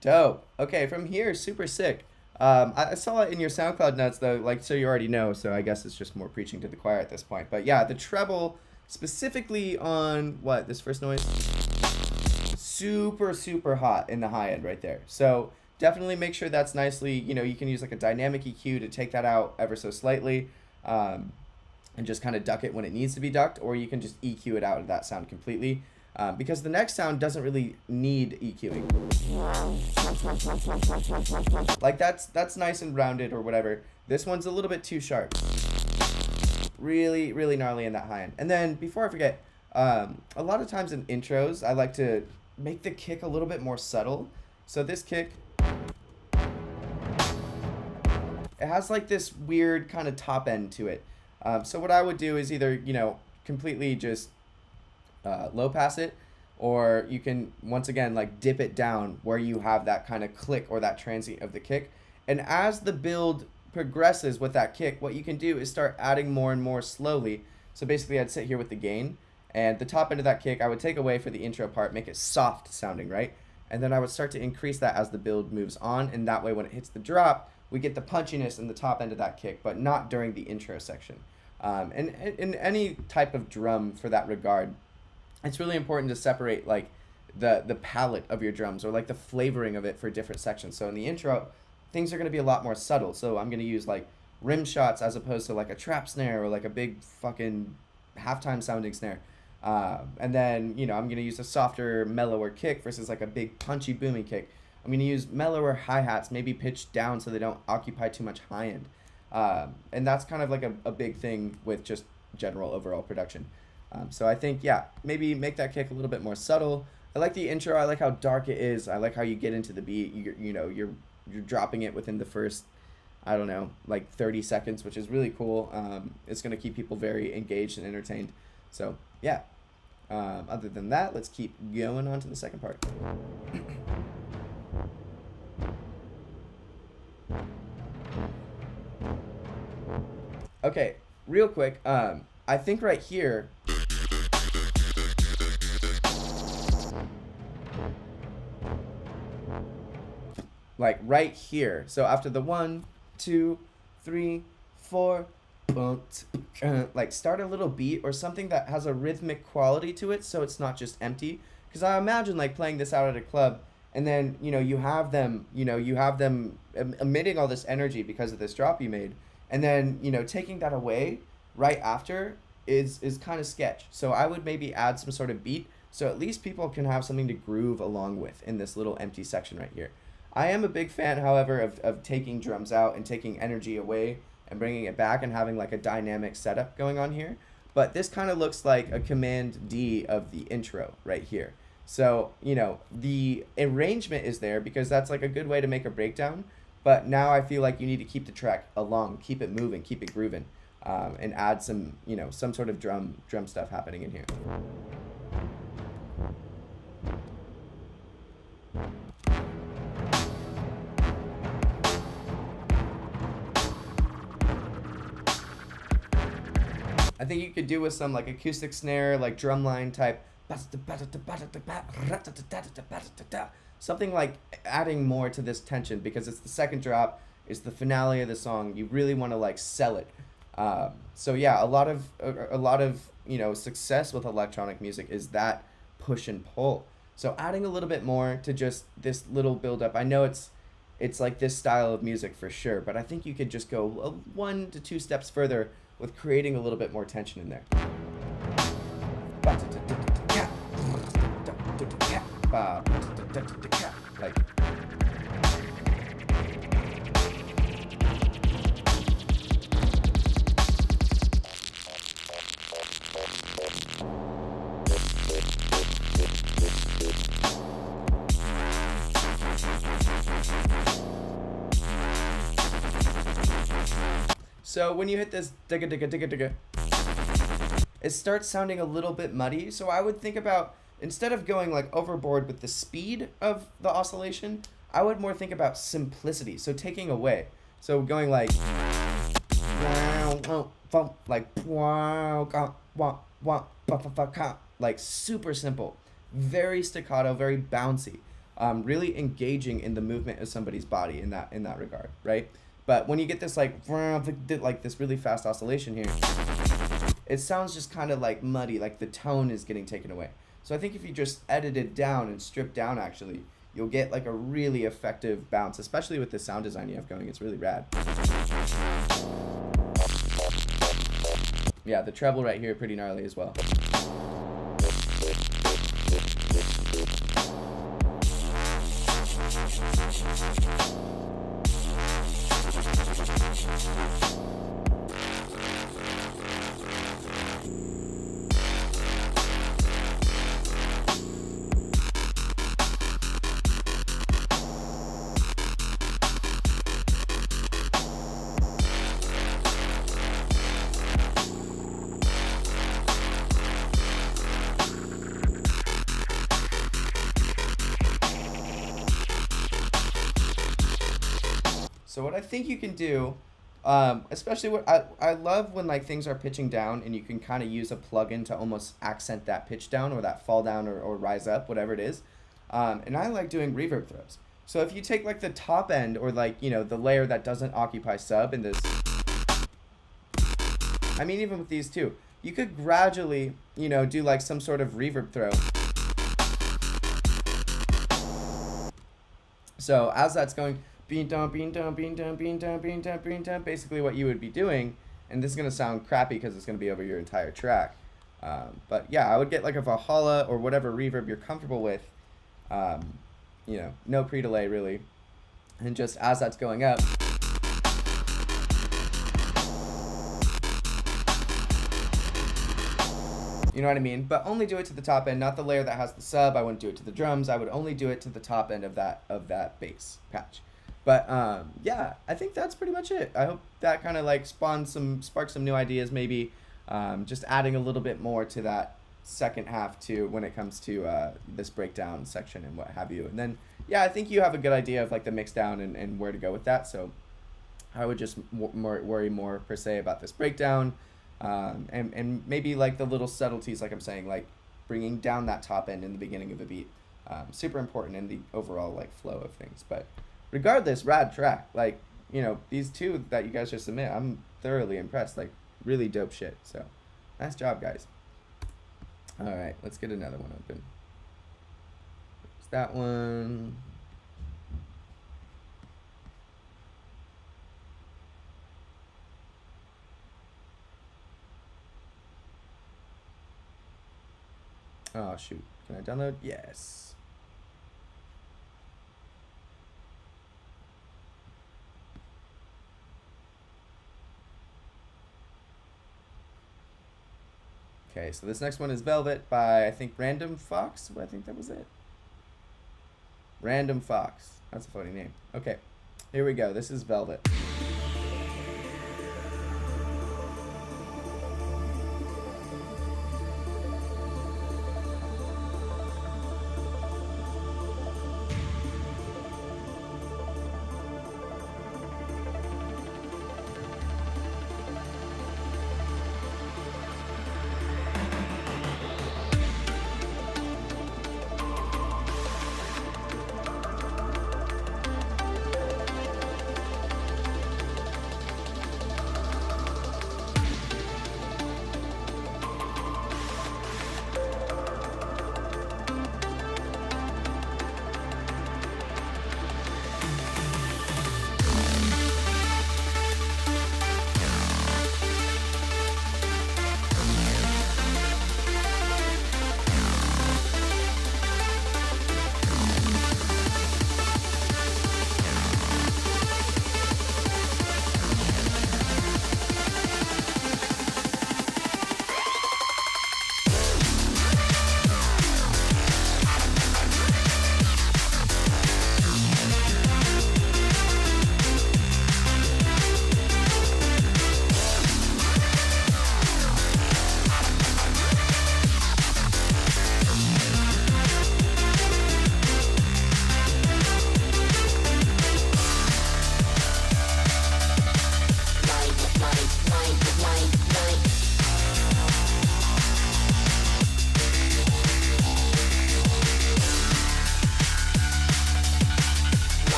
Dope. Okay, from here, super sick. I saw it in your SoundCloud notes though, like, so you already know, so I guess it's just more preaching to the choir at this point. But yeah, the treble, specifically on, what, this first noise? Super, super hot in the high end right there. So definitely make sure that's nicely, you know, you can use like a dynamic EQ to take that out ever so slightly, and just kind of duck it when it needs to be ducked, or you can just EQ it out of that sound completely. Because the next sound doesn't really need EQing. Like that's nice and rounded or whatever. This one's a little bit too sharp. Really, really gnarly in that high end. And then before I forget, a lot of times in intros, I like to make the kick a little bit more subtle. So this kick, it has like this weird kind of top end to it. So what I would do is either, you know, completely just low pass it, or you can once again like dip it down where you have that kind of click or that transient of the kick. And as the build progresses with that kick, what you can do is start adding more and more slowly. So basically I'd sit here with the gain, and the top end of that kick I would take away for the intro part, make it soft sounding, right? And then I would start to increase that as the build moves on, and that way when it hits the drop, we get the punchiness in the top end of that kick, but not during the intro section. And in any type of drum for that regard, it's really important to separate like the palette of your drums, or like the flavoring of it for different sections. So in the intro, things are going to be a lot more subtle. So I'm going to use like rim shots as opposed to like a trap snare or like a big fucking halftime sounding snare. And then, you know, I'm going to use a softer, mellower kick versus like a big punchy booming kick. I'm going to use mellower hi-hats, maybe pitched down so they don't occupy too much high end. And that's kind of like a big thing with just general overall production. So I think, yeah, maybe make that kick a little bit more subtle. I like the intro. I like how dark it is. I like how you get into the beat. You're dropping it within the first, I don't know, like 30 seconds, which is really cool. It's going to keep people very engaged and entertained. So, yeah. Other than that, let's keep going on to the second part. Okay, real quick. I think right here, like right here. So after the 1, 2, 3, 4, like start a little beat or something that has a rhythmic quality to it, so it's not just empty. Because I imagine like playing this out at a club, and then you have them emitting all this energy because of this drop you made, and then taking that away right after is kind of sketch. So I would maybe add some sort of beat, so at least people can have something to groove along with in this little empty section right here. I am a big fan, however, of taking drums out and taking energy away and bringing it back and having like a dynamic setup going on here. But this kind of looks like a command D of the intro right here. So, the arrangement is there because that's like a good way to make a breakdown. But now I feel like you need to keep the track along, keep it moving, keep it grooving, and add some, some sort of drum stuff happening in here. I think you could do with some like acoustic snare, like drumline type, something like adding more to this tension because it's the second drop, it's the finale of the song. You really want to like sell it. So yeah, a lot of success with electronic music is that push and pull. So adding a little bit more to just this little build up. I know it's like this style of music for sure, but I think you could just go 1 to 2 steps further with creating a little bit more tension in there. Like, So when you hit this digga digga digga digga, it starts sounding a little bit muddy. So I would think about, instead of going like overboard with the speed of the oscillation, I would more think about simplicity. So taking away. So going like like super simple, very staccato, very bouncy, really engaging in the movement of somebody's body in that regard, right? But when you get this like this really fast oscillation here, it sounds just kind of like muddy, like the tone is getting taken away. So I think if you just edit it down and strip down, actually, you'll get like a really effective bounce, especially with the sound design you have going. It's really rad. Yeah, the treble right here, pretty gnarly as well. So what I think you can do, especially what I love when like things are pitching down and you can kind of use a plugin to almost accent that pitch down or that fall down or rise up, whatever it is. And I like doing reverb throws. So if you take like the top end or like, you know, the layer that doesn't occupy sub in this, I mean, even with these two, you could gradually, you know, do like some sort of reverb throw. So as that's going, basically what you would be doing, and this is going to sound crappy because it's going to be over your entire track, but yeah, I would get like a Valhalla or whatever reverb you're comfortable with, you know, no pre-delay really, and just as that's going up, you know what I mean? But only do it to the top end, not the layer that has the sub. I wouldn't do it to the drums. I would only do it to the top end of that bass patch. But yeah, I think that's pretty much it. I hope that kind of like sparked some new ideas, maybe just adding a little bit more to that second half to when it comes to this breakdown section and what have you. And then yeah, I think you have a good idea of like the mix down and where to go with that. So I would just worry more per se about this breakdown, and maybe like the little subtleties, like I'm saying, like bringing down that top end in the beginning of a beat, super important in the overall like flow of things. But regardless, rad track. Like, you know, these two that you guys just submit, I'm thoroughly impressed. Like, really dope shit. So, nice job, guys. All right, let's get another one open. There's that one. Oh, shoot. Can I download? Yes. Okay, so this next one is Velvet by, I think, Random Fox. I think that was it. Random Fox. That's a funny name. Okay, here we go. This is Velvet.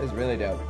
It's really dope.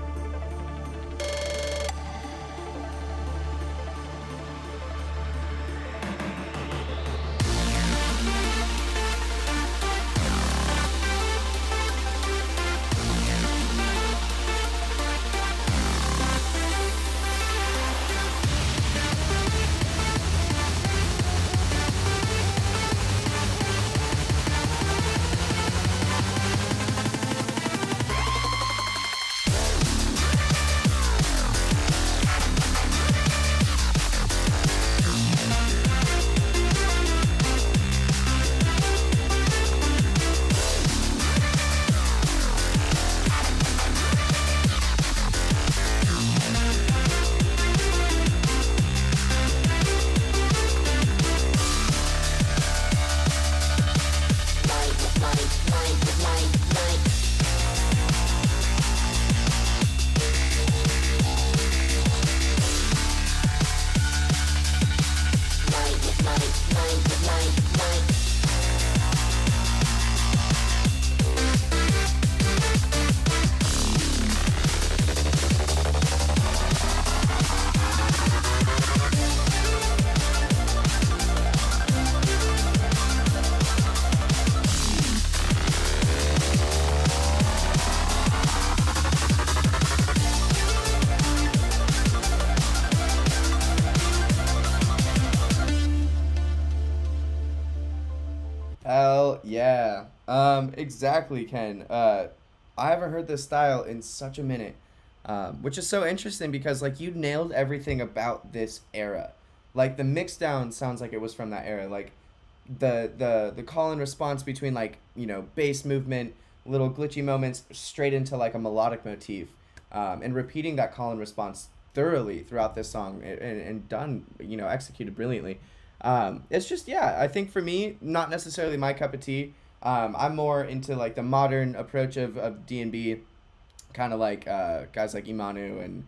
Hell yeah. Exactly, Ken. I haven't heard this style in such a minute, which is so interesting because like you nailed everything about this era. Like the mix down sounds like it was from that era. Like the call and response between like bass movement, little glitchy moments, straight into like a melodic motif, and repeating that call and response thoroughly throughout this song and done executed brilliantly. It's just, yeah, I think for me, not necessarily my cup of tea. I'm more into like the modern approach of D&B, kind of like guys like Imanu and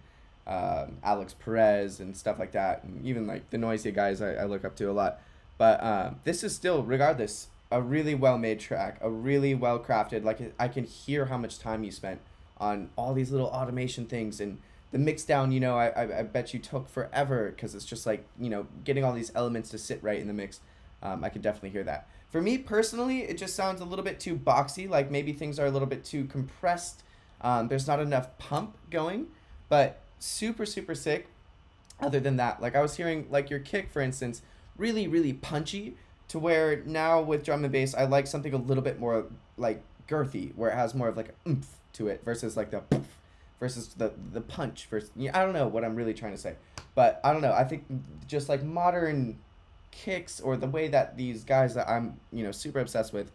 Alex Perez and stuff like that, and even like the noisy guys I look up to a lot. But this is still, regardless, a really well made track, a really well crafted. Like I can hear how much time you spent on all these little automation things, and the mix down, I bet you took forever because it's just like, getting all these elements to sit right in the mix. I could definitely hear that. For me personally, it just sounds a little bit too boxy, like maybe things are a little bit too compressed. There's not enough pump going, but super, super sick. Other than that, like I was hearing like your kick, for instance, really, really punchy, to where now with drum and bass, I like something a little bit more like girthy, where it has more of like a oomph to it versus like the poof, versus the punch versus, I don't know what I'm really trying to say, but I don't know, I think just like modern kicks, or the way that these guys that I'm super obsessed with,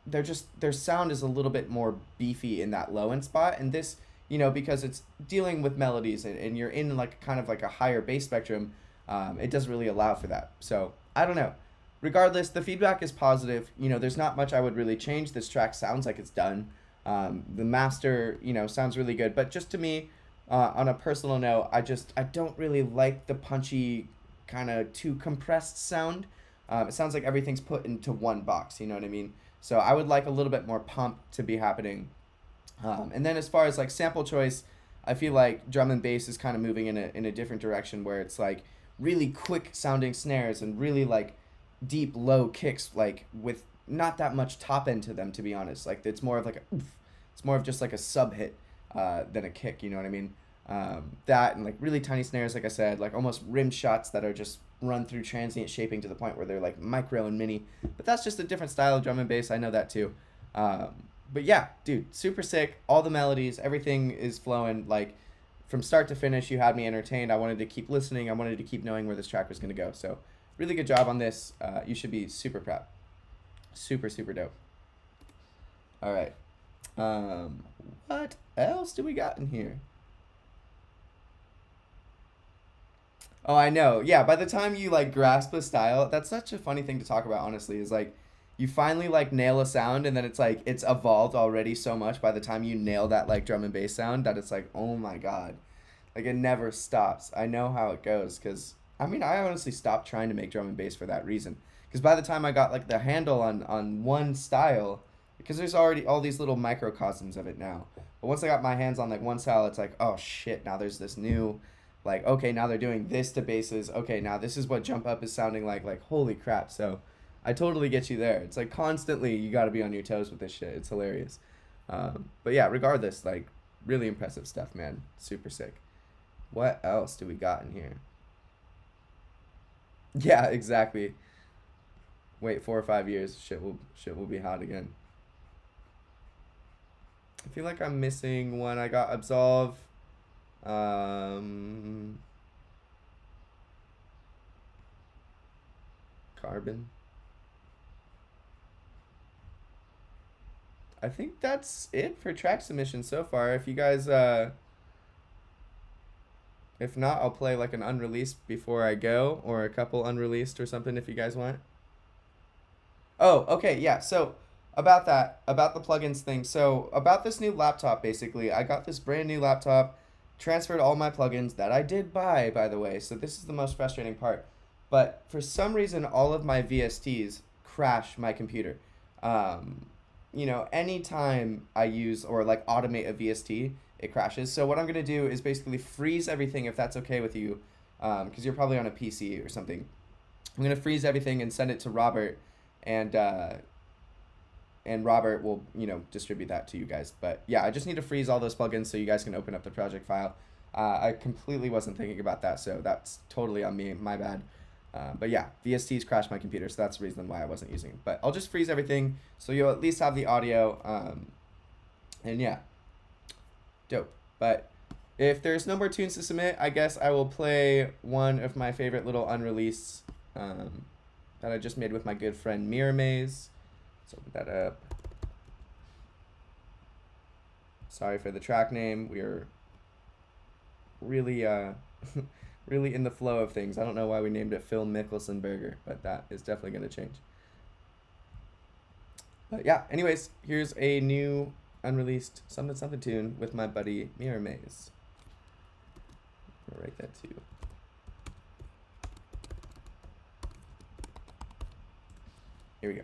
their sound is a little bit more beefy in that low end spot, and this because it's dealing with melodies, and you're in like kind of like a higher bass spectrum, it doesn't really allow for that. So I don't know, regardless, the feedback is positive. There's not much I would really change. This track sounds like it's done. The master, sounds really good, but just to me, on a personal note, I don't really like the punchy, kind of too compressed sound. It sounds like everything's put into one box, you know what I mean? So I would like a little bit more pump to be happening. And then as far as like sample choice, I feel like drum and bass is kind of moving in a different direction, where it's like really quick sounding snares and really like deep low kicks, like with not that much top end to them, to be honest. Like it's more of like a oof. It's more of just like a sub hit than a kick, you know what I mean? That and like really tiny snares, like I said, like almost rim shots that are just run through transient shaping to the point where they're like micro and mini. But that's just a different style of drum and bass. I know that too. But yeah, dude, super sick. All the melodies, everything is flowing. Like from start to finish, you had me entertained. I wanted to keep listening. I wanted to keep knowing where this track was going to go. So really good job on this. You should be super proud. Super, super dope. All right. What else do we got in here? Oh, I know. Yeah, by the time you like grasp a style, that's such a funny thing to talk about, honestly, is like you finally like nail a sound, and then it's like it's evolved already so much by the time you nail that like drum and bass sound, that it's like, oh my God. Like it never stops. I know how it goes, because I honestly stopped trying to make drum and bass for that reason. Because by the time I got like the handle on one style, because there's already all these little microcosms of it now. But once I got my hands on like one style, it's like, oh shit, now there's this new, like, okay, now they're doing this to basses. Okay, now this is what jump up is sounding like. Like, holy crap. So I totally get you there. It's like constantly you got to be on your toes with this shit. It's hilarious. But yeah, regardless, like, really impressive stuff, man. Super sick. What else do we got in here? Yeah, exactly. Wait 4 or 5 years, shit will be hot again. I feel like I'm missing one. I got Absolve. Carbon. I think that's it for track submission so far. If you guys, if not, I'll play like an unreleased before I go, or a couple unreleased or something if you guys want. Oh, okay, yeah. So about that, about the plugins thing. So about this new laptop, basically, I got this brand new laptop, transferred all my plugins that I did buy, by the way. So this is the most frustrating part. But for some reason, all of my VSTs crash my computer. You know, anytime I use or like automate a VST, it crashes. So what I'm going to do is basically freeze everything, if that's okay with you, because you're probably on a PC or something. I'm going to freeze everything and send it to Robert, and Robert will, you know, distribute that to you guys. But yeah, I just need to freeze all those plugins so you guys can open up the project file. I completely wasn't thinking about that, so that's totally on me, my bad. But yeah, VSTs crashed my computer, so that's the reason why I wasn't using it. But I'll just freeze everything so you'll at least have the audio. And yeah, dope. But if there's no more tunes to submit, I guess I will play one of my favorite little unreleased that I just made with my good friend Mira. Let's open that up. Sorry for the track name. We're really really in the flow of things. I don't know why we named it Phil Mickelson Berger, but that is definitely going to change. But yeah, anyways, here's a new unreleased something tune with my buddy Mira. I'll write that too. Here we go.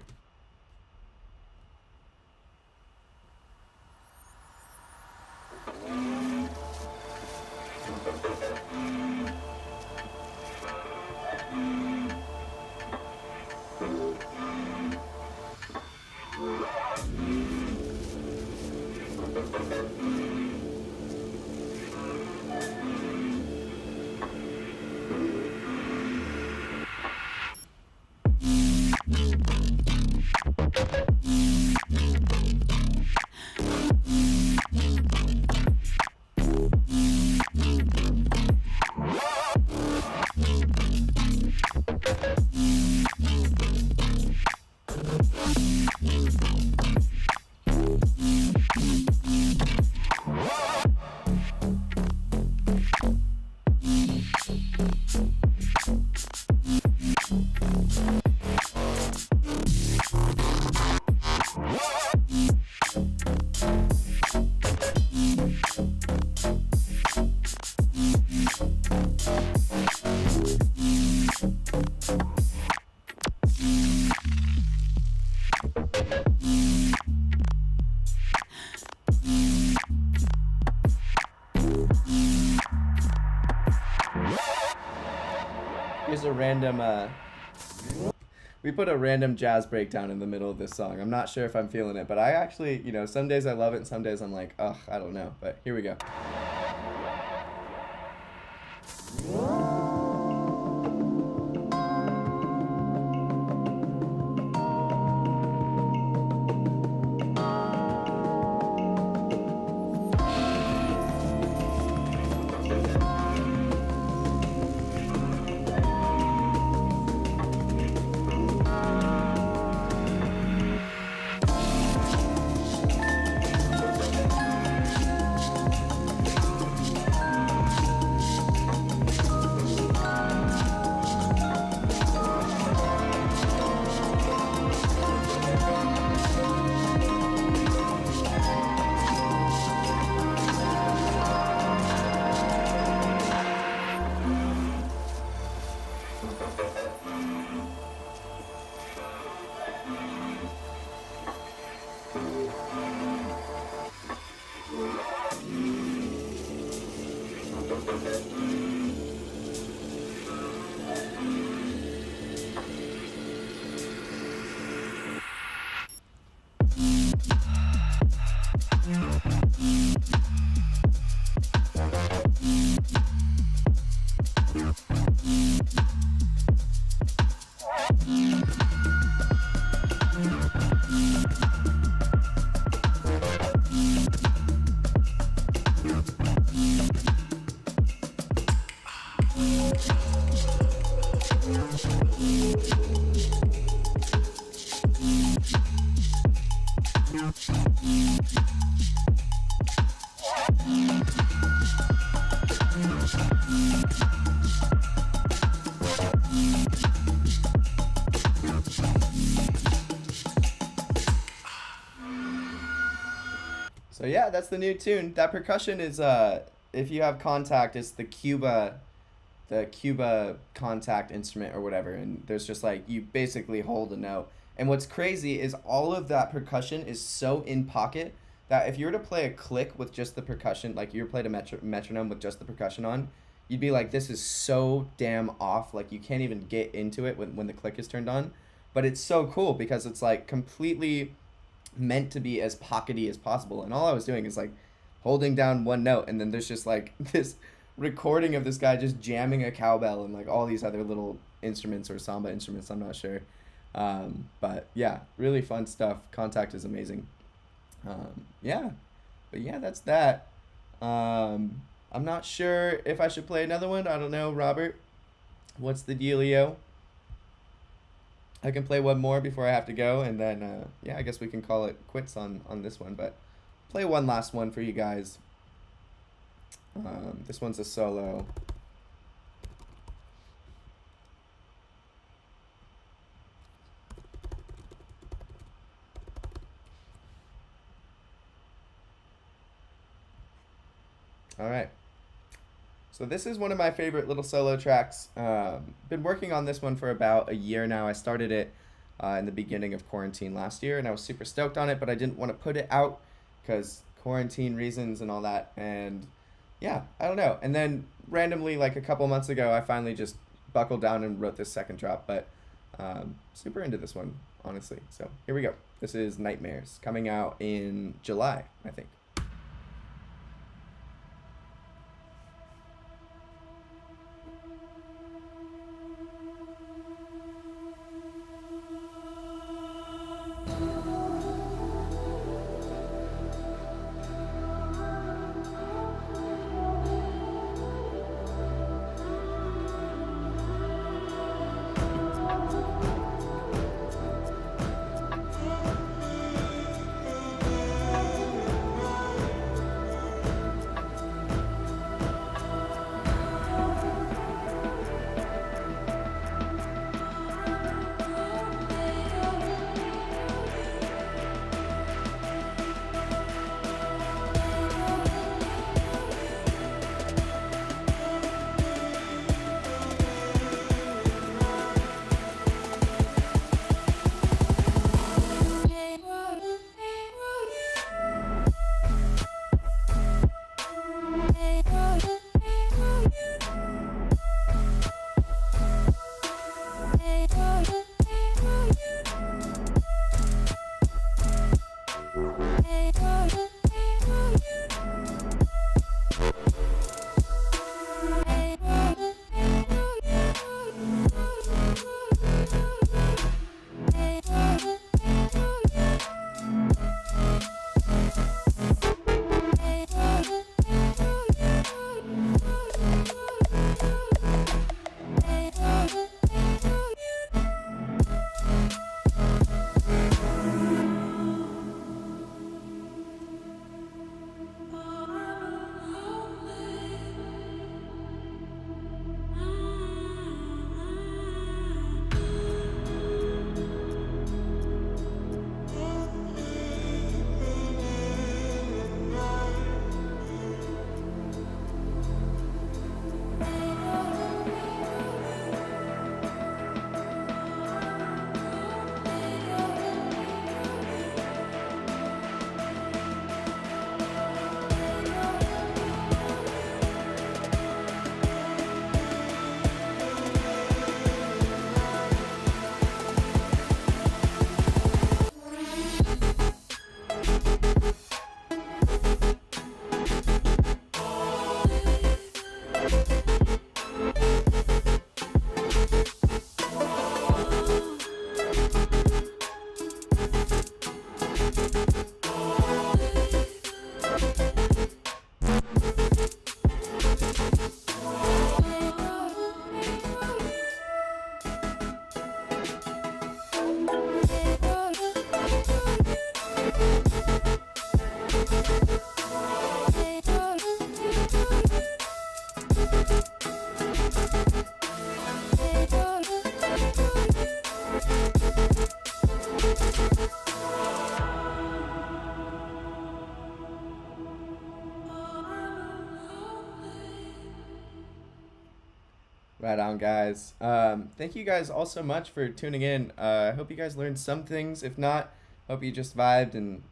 Here's a random, we put a random jazz breakdown in the middle of this song. I'm not sure if I'm feeling it, but I actually, you know, some days I love it and some days I'm like, ugh, I don't know. But here we go. So yeah, that's the new tune. That percussion is if you have Contact, it's the Cuba Contact instrument or whatever, and there's just like you basically hold a note. And what's crazy is all of that percussion is so in pocket that if you were to play a click with just the percussion, like you were playing a metronome with just the percussion on, you'd be like, this is so damn off, like you can't even get into it when the click is turned on. But it's so cool because it's like completely meant to be as pockety as possible, and all I was doing is like holding down one note, and then there's just like this recording of this guy just jamming a cowbell and like all these other little instruments or samba instruments, I'm not sure. But yeah, really fun stuff. Contact is amazing. Yeah, but yeah, that's that. I'm not sure if I should play another one. I don't know, Robert, what's the dealio? I can play one more before I have to go, and then yeah, I guess we can call it quits on this one, but play one last one for you guys. This one's a solo. All right. So this is one of my favorite little solo tracks. Been working on this one for about a year now. I started it in the beginning of quarantine last year, and I was super stoked on it, but I didn't want to put it out because quarantine reasons and all that. And yeah, I don't know. And then randomly, like a couple months ago, I finally just buckled down and wrote this second drop, but super into this one, honestly. So here we go. This is Nightmares, coming out in July, I think. Right on, guys. Thank you guys all so much for tuning in. I hope you guys learned some things. If not, hope you just vibed and,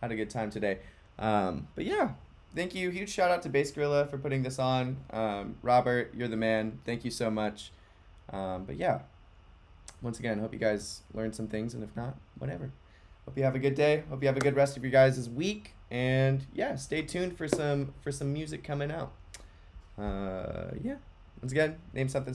had a good time today. But yeah, thank you. Huge shout out to Bass Gorilla for putting this on. Robert, you're the man. Thank you so much. But yeah, once again, hope you guys learned some things. And if not, whatever. Hope you have a good day. Hope you have a good rest of your guys' week. And yeah, stay tuned for some music coming out. Yeah. Once again, name something.